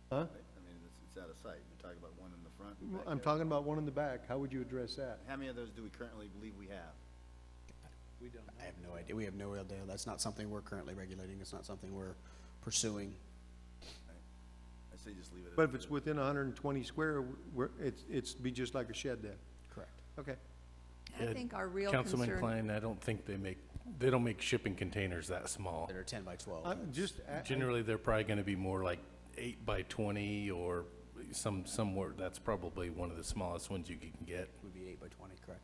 Huh? I mean, it's out of sight. You're talking about one in the front I'm talking about one in the back. How would you address that? How many of those do we currently believe we have? I have no idea. We have no idea. That's not something we're currently regulating. It's not something we're pursuing. I say just leave it. But if it's within 120 square, it's be just like a shed then? Correct. Okay. I think our real Councilman concern, Klein, I don't think they don't make shipping containers that small. That are 10 by 12. Generally, they're probably gonna be more like 8 by 20 or somewhere, that's probably one of the smallest ones you can get. Would be 8 by 20, correct.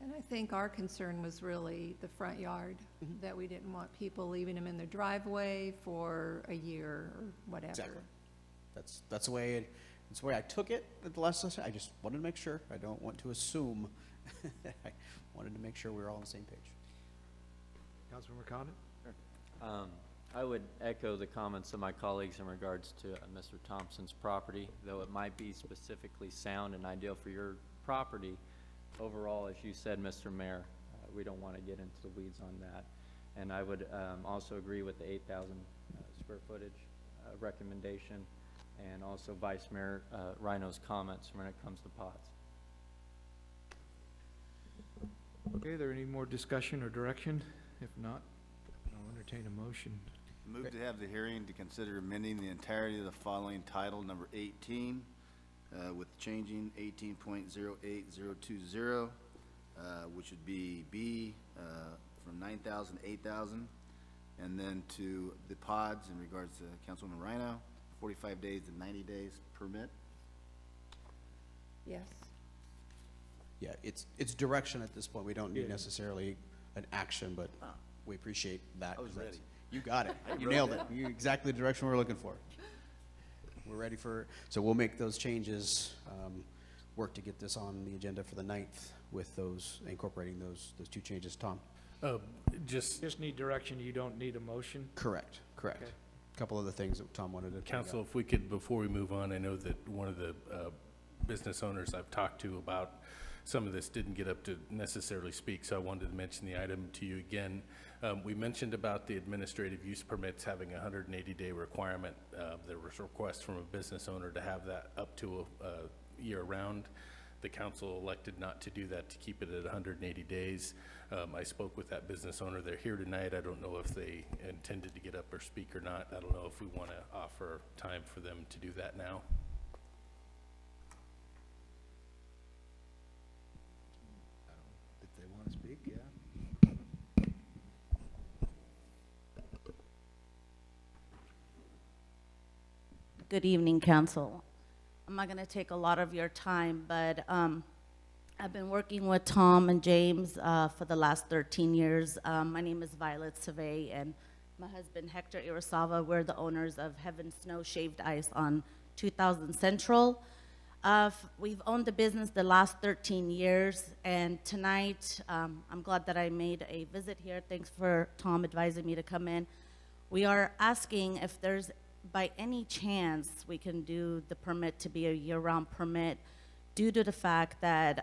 and I think our concern was really the front yard, that we didn't want people leaving them in their driveway for a year or whatever. Exactly. That's the way I took it at the last session. I just wanted to make sure. I don't want to assume. I wanted to make sure we were all on the same page. Councilmember Condon? I would echo the comments of my colleagues in regards to Mr. Thompson's property, though it might be specifically sound and ideal for your property. Overall, as you said, Mr. Mayor, we don't want to get into the weeds on that. And I would also agree with the 8,000 square footage recommendation, and also Vice Mayor Rhino's comments when it comes to pods. Okay, are there any more discussion or direction? If not, I'll entertain a motion. Move to have the hearing to consider amending the entirety of the following title, number 18, with changing 18.08020, which would be B, from 9,000 to 8,000, and then to the pods in regards to Councilwoman Rhino, 45 days to 90 days permit. Yes. Yeah, it's direction at this point. We don't need necessarily an action, but we appreciate that. I was ready. You got it. You nailed it. You exactly the direction we're looking for. We're ready so we'll make those changes, work to get this on the agenda for the 9th with those, incorporating those two changes. Tom? Just need direction, you don't need a motion? Correct. Okay. Couple of the things that Tom wanted to bring up. Council, if we could, before we move on, I know that one of the business owners I've talked to about some of this didn't get up to necessarily speak, so I wanted to mention the item to you again. We mentioned about the administrative use permits having a 180-day requirement. There was a request from a business owner to have that up to a year-round. The council elected not to do that, to keep it at 180 days. I spoke with that business owner. They're here tonight. I don't know if they intended to get up or speak or not. I don't know if we want to offer time for them to do that now. If they want to speak, yeah. Good evening, council. I'm not going to take a lot of your time, but I've been working with Tom and James for the last 13 years. My name is Violet Savay, and my husband Hector Irisava. We're the owners of Heaven Snow Shaved Ice on 2000 Central. We've owned the business the last 13 years, and tonight I'm glad that I made a visit here. Thanks for Tom advising me to come in. We are asking if there's by any chance we can do the permit to be a year-round permit, due to the fact that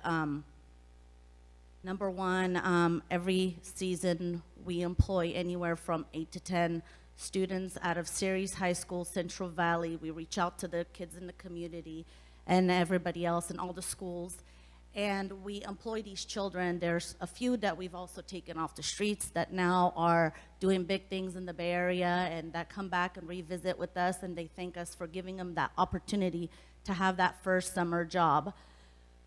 number one, every season we employ anywhere from 8 to 10 students out of Ceres High School, Central Valley. We reach out to the kids in the community and everybody else in all the schools, and we employ these children. There's a few that we've also taken off the streets that now are doing big things in the Bay Area, and that come back and revisit with us, and they thank us for giving them that opportunity to have that first summer job.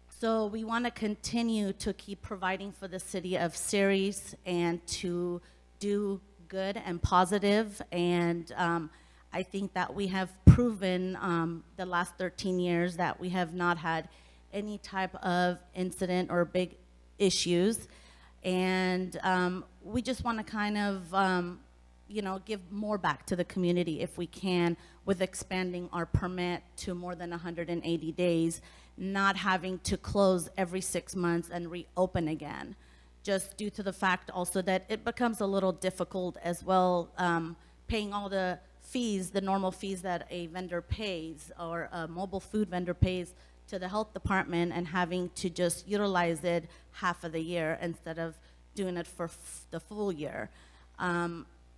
So we want to continue to keep providing for the city of Ceres and to do good and positive, and I think that we have proven the last 13 years that we have not had any type of incident or big issues, and we just want to kind of give more back to the community if we can, with expanding our permit to more than 180 days, not having to close every 6 months and reopen again, just due to the fact also that it becomes a little difficult as well, paying all the fees, the normal fees that a vendor pays or a mobile food vendor pays to the health department, and having to just utilize it half of the year instead of doing it for the full year.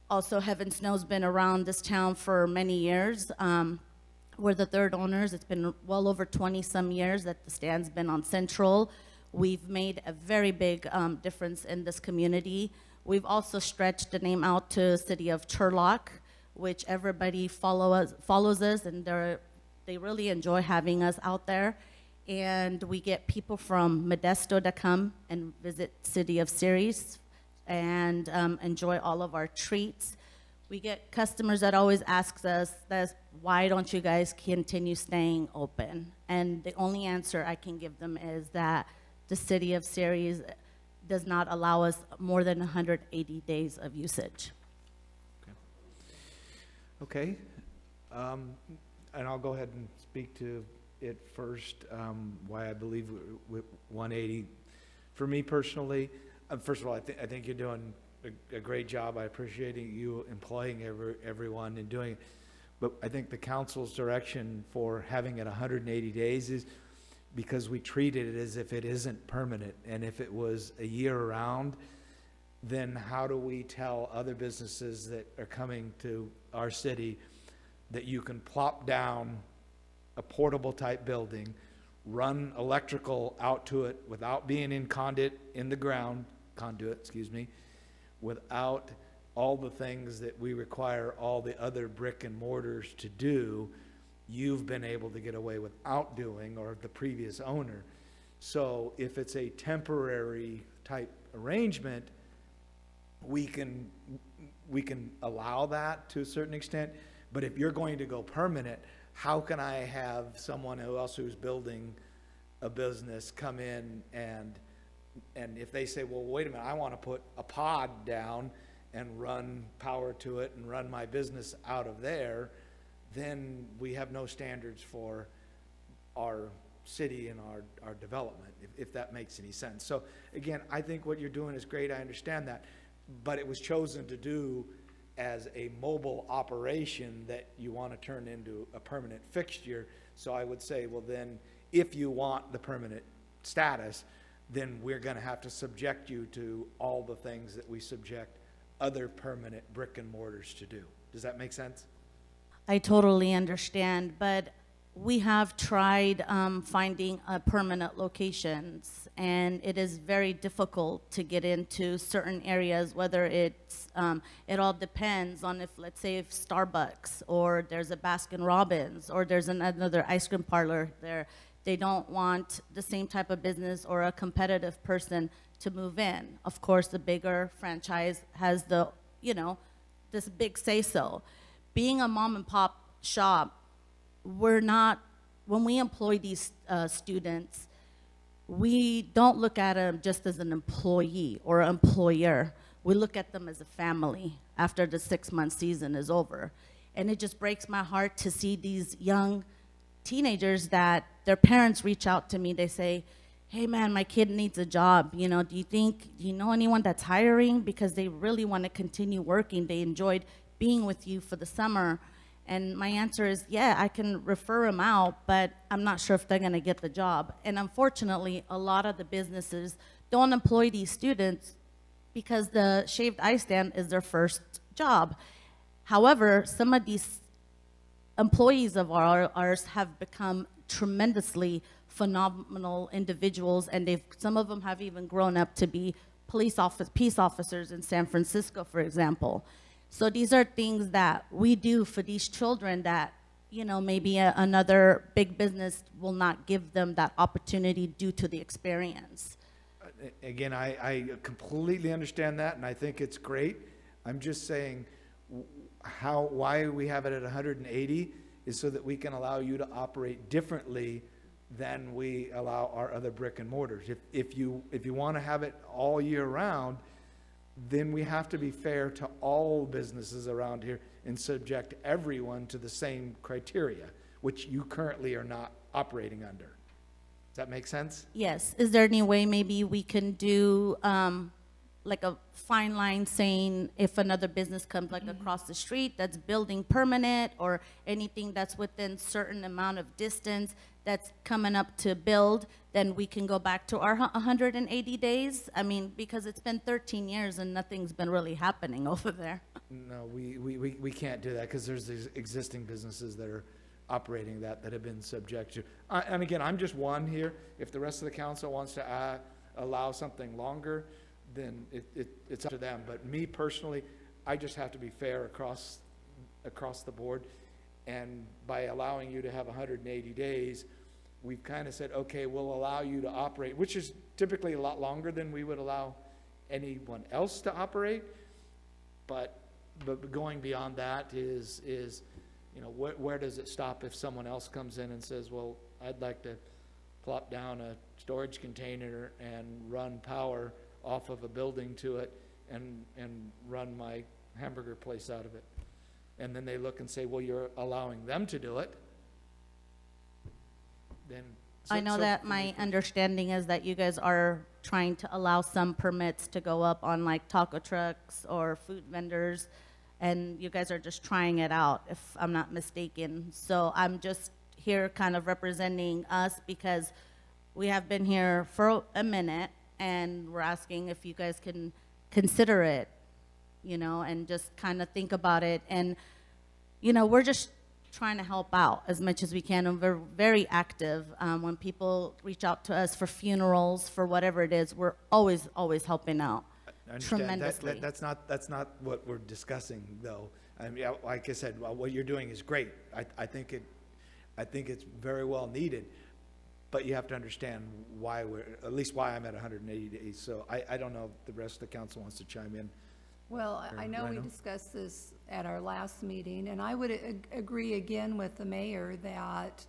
Also, Heaven Snow's been around this town for many years. We're the third owners. It's been well over 20-some years that the stand's been on Central. We've made a very big difference in this community. We've also stretched the name out to city of Turlock, which everybody follows us, and they really enjoy having us out there. And we get people from Modesto to come and visit city of Ceres and enjoy all of our treats. We get customers that always ask us, why don't you guys continue staying open? And the only answer I can give them is that the city of Ceres does not allow us more than 180 days of usage. Okay. And I'll go ahead and speak to it first, why I believe 180. For me personally, first of all, I think you're doing a great job. I appreciate you employing everyone and doing it. But I think the council's direction for having it 180 days is because we treated it as if it isn't permanent. And if it was a year round, then how do we tell other businesses that are coming to our city that you can plop down a portable type building, run electrical out to it without being in conduit, without all the things that we require all the other brick and mortars to do, you've been able to get away without doing, or the previous owner. So if it's a temporary type arrangement, we can allow that to a certain extent. But if you're going to go permanent, how can I have someone else who's building a business come in and if they say, well, wait a minute, I want to put a pod down and run power to it and run my business out of there, then we have no standards for our city and our development, if that makes any sense. So again, I think what you're doing is great. I understand that. But it was chosen to do as a mobile operation that you want to turn into a permanent fixture. So I would say, well, then if you want the permanent status, then we're going to have to subject you to all the things that we subject other permanent brick and mortars to do. Does that make sense? I totally understand, but we have tried finding permanent locations, and it is very difficult to get into certain areas, whether it's, it all depends on if, let's say, if Starbucks, or there's a Baskin Robbins, or there's another ice cream parlor there. They don't want the same type of business or a competitive person to move in. Of course, the bigger franchise has the, this big say-so. Being a mom and pop shop, when we employ these students, we don't look at them just as an employee or employer. We look at them as a family after the 6-month season is over. And it just breaks my heart to see these young teenagers that their parents reach out to me. They say, hey man, my kid needs a job. Do you know anyone that's hiring? Because they really want to continue working. They enjoyed being with you for the summer. And my answer is, yeah, I can refer them out, but I'm not sure if they're going to get the job. And unfortunately, a lot of the businesses don't employ these students because the shaved ice stand is their first job. However, some of these employees of ours have become tremendously phenomenal individuals, and some of them have even grown up to be peace officers in San Francisco, for example. So these are things that we do for these children that, maybe another big business will not give them that opportunity due to the experience. Again, I completely understand that, and I think it's great. I'm just saying why we have it at 180 is so that we can allow you to operate differently than we allow our other brick and mortars. If you want to have it all year round, then we have to be fair to all businesses around here and subject everyone to the same criteria, which you currently are not operating under. Does that make sense? Yes. Is there any way maybe we can do like a fine line saying if another business comes like across the street that's building permanent, or anything that's within certain amount of distance that's coming up to build, then we can go back to our 180 days? I mean, because it's been 13 years and nothing's been really happening over there. No, we can't do that because there's these existing businesses that are operating that have been subject to. And again, I'm just one here. If the rest of the council wants to allow something longer, then it's up to them. But me personally, I just have to be fair across the board. And by allowing you to have 180 days, we've kind of said, okay, we'll allow you to operate, which is typically a lot longer than we would allow anyone else to operate. But going beyond that is, you know, where does it stop if someone else comes in and says, well, I'd like to plop down a storage container and run power off of a building to it and run my hamburger place out of it. And then they look and say, well, you're allowing them to do it. Then. I know that my understanding is that you guys are trying to allow some permits to go up on like taco trucks or food vendors, and you guys are just trying it out, if I'm not mistaken. So I'm just here kind of representing us because we have been here for a minute, and we're asking if you guys can consider it, you know, and just kind of think about it. And, you know, we're just trying to help out as much as we can, and we're very active. When people reach out to us for funerals, for whatever it is, we're always helping out I understand. tremendously. That's not what we're discussing, though. I mean, like I said, what you're doing is great. I think it's very well needed, but you have to understand why at least why I'm at 180 days. So I don't know if the rest of the council wants to chime in. Well, I know we Rhino? discussed this at our last meeting, and I would agree again with the mayor that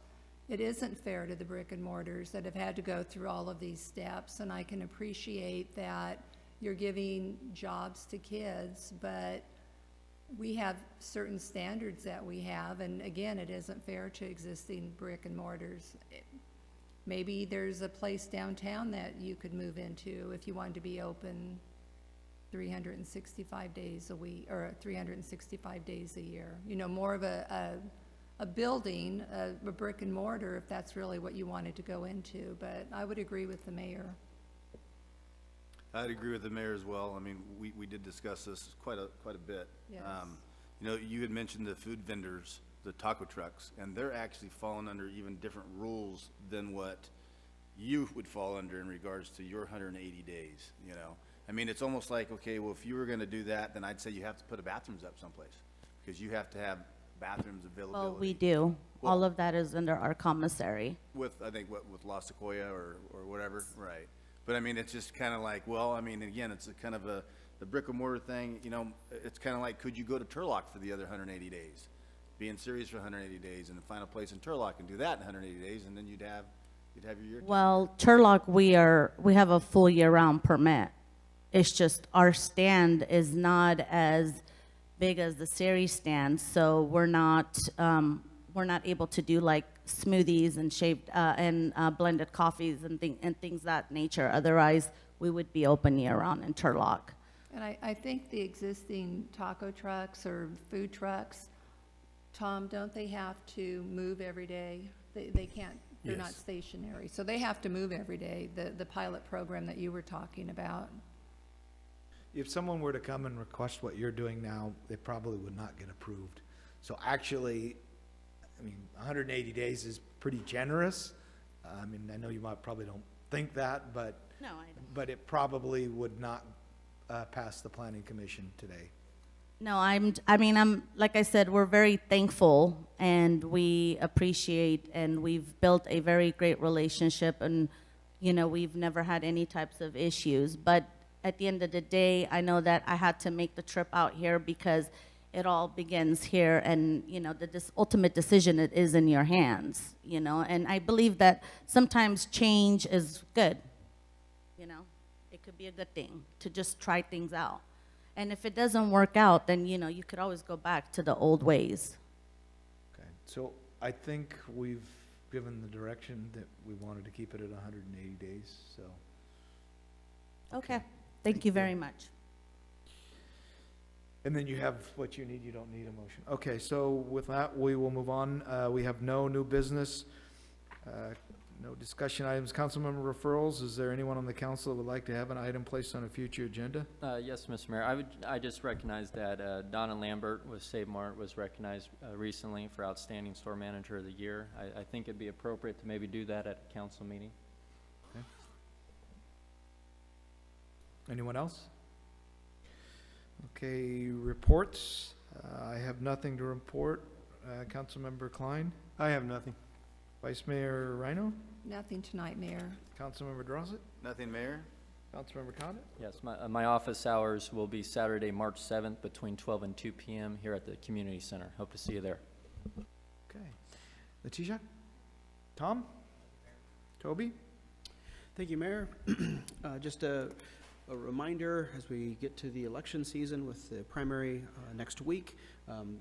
it isn't fair to the brick and mortars that have had to go through all of these steps, and I can appreciate that you're giving jobs to kids, but we have certain standards that we have, and again, it isn't fair to existing brick and mortars. Maybe there's a place downtown that you could move into if you wanted to be open 365 days a week, or 365 days a year. You know, more of a building, a brick and mortar, if that's really what you wanted to go into. But I would agree with the mayor. I'd agree with the mayor as well. I mean, we did discuss this quite a bit. Yes. You know, you had mentioned the food vendors, the taco trucks, and they're actually falling under even different rules than what you would fall under in regards to your 180 days, you know? I mean, it's almost like, okay, well, if you were gonna do that, then I'd say you have to put a bathrooms up someplace, because you have to have bathrooms availability. Well, we do. Well- All of that is under our commissary. With, I think, with La Sequoia or whatever, right. But I mean, it's just kinda like, well, I mean, again, it's a kind of the brick and mortar thing, you know, it's kinda like, could you go to Turlock for the other 180 days? Be in Ceres for 180 days and then find a place in Turlock and do that in 180 days, and then you'd have your year. Well, Turlock, we have a full year-round permit. It's just our stand is not as big as the Ceres stand, so we're not able to do like smoothies and shaved and blended coffees and things that nature. Otherwise, we would be open year-round in Turlock. And I think the existing taco trucks or food trucks, Tom, don't they have to move every day? They can't, they're not Yes. stationary, so they have to move every day, the pilot program that you were talking about. If someone were to come and request what you're doing now, they probably would not get approved. So actually, I mean, 180 days is pretty generous. I mean, I know you probably don't think that, but. No, I don't. But it probably would not pass the planning commission today. No, I'm, like I said, we're very thankful and we appreciate, and we've built a very great relationship, and, you know, we've never had any types of issues. But at the end of the day, I know that I had to make the trip out here because it all begins here, and, you know, this ultimate decision, it is in your hands, you know, and I believe that sometimes change is good, you know, it could be a good thing to just try things out. And if it doesn't work out, then, you know, you could always go back to the old ways. Okay, so I think we've given the direction that we wanted to keep it at 180 days, so. Okay, thank you very much. And then you have what you need, you don't need a motion. Okay, so with that, we will move on. We have no new business. No discussion items. Councilmember referrals. Is there anyone on the council that would like to have an item placed on a future agenda? Yes, Mr. Mayor, I just recognized that Donna Lambert with Save Mart was recognized recently for Outstanding Store Manager of the Year. I think it'd be appropriate to maybe do that at a council meeting. Anyone else? Okay, reports. I have nothing to report. Councilmember Klein, I have nothing. Vice Mayor Rhino, Nothing tonight, Mayor. Councilmember Drossett, Nothing, Mayor? Councilmember Condit. Yes, my office hours will be Saturday, March 7th, between 12 and 2 p.m. here at the Community Center. Hope to see you there. Okay. Letitia? Tom? Toby? Thank you, Mayor. Just a reminder, as we get to the election season with the primary next week,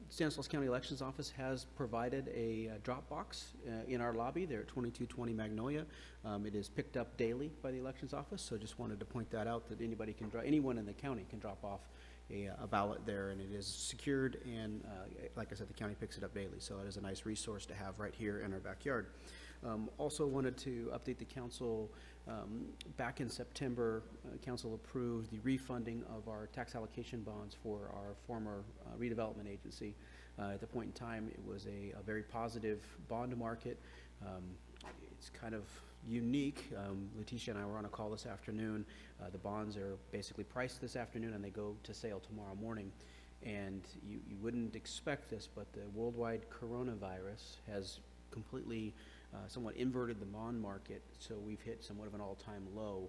Stanislaus County Elections Office has provided a drop box in our lobby there at 2220 Magnolia. It is picked up daily by the Elections Office, so just wanted to point that out, that anybody can, anyone in the county can drop off a ballot there, and it is secured, and like I said, the county picks it up daily, so it is a nice resource to have right here in our backyard. Also wanted to update the council. Back in September, council approved the refunding of our tax allocation bonds for our former redevelopment agency. At the point in time, it was a very positive bond market. It's kind of unique. Letitia and I were on a call this afternoon. The bonds are basically priced this afternoon, and they go to sale tomorrow morning. And you wouldn't expect this, but the worldwide coronavirus has completely somewhat inverted the bond market, so we've hit somewhat of an all-time low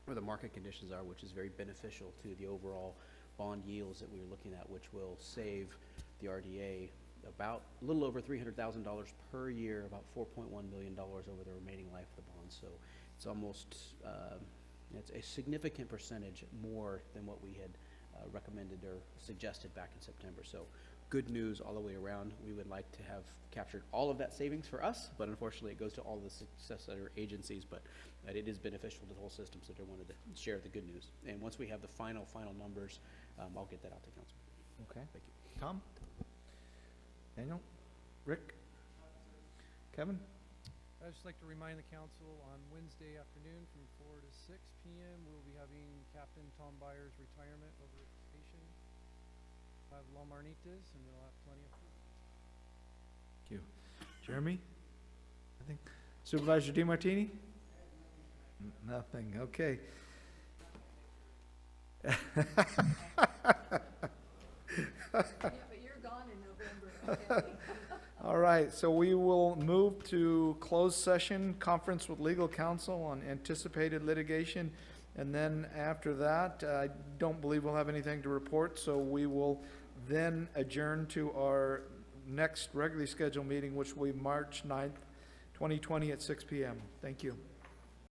where the market conditions are, which is very beneficial to the overall bond yields that we're looking at, which will save the RDA about a little over $300,000 per year, about $4.1 million over the remaining life of the bond. So it's almost, it's a significant percentage more than what we had recommended or suggested back in September. So good news all the way around. We would like to have captured all of that savings for us, but unfortunately it goes to all the successor agencies, but it is beneficial to the whole system, so I wanted to share the good news. And once we have the final numbers, I'll get that out to council. Okay. Thank you. Tom? Daniel? Rick? Kevin? I'd just like to remind the council, on Wednesday afternoon from 4 to 6 p.m., we'll be having Captain Tom Byers' retirement over at the station. We'll have La Marnitas, and we'll have plenty of food. Thank you. Jeremy? Nothing? Supervisor DeMartini? Nothing, okay. Yeah, but you're gone in November, okay? All right, so we will move to closed session, conference with legal counsel on anticipated litigation. And then after that, I don't believe we'll have anything to report, so we will then adjourn to our next regularly scheduled meeting, which will be March 9th, 2020 at 6 p.m. Thank you.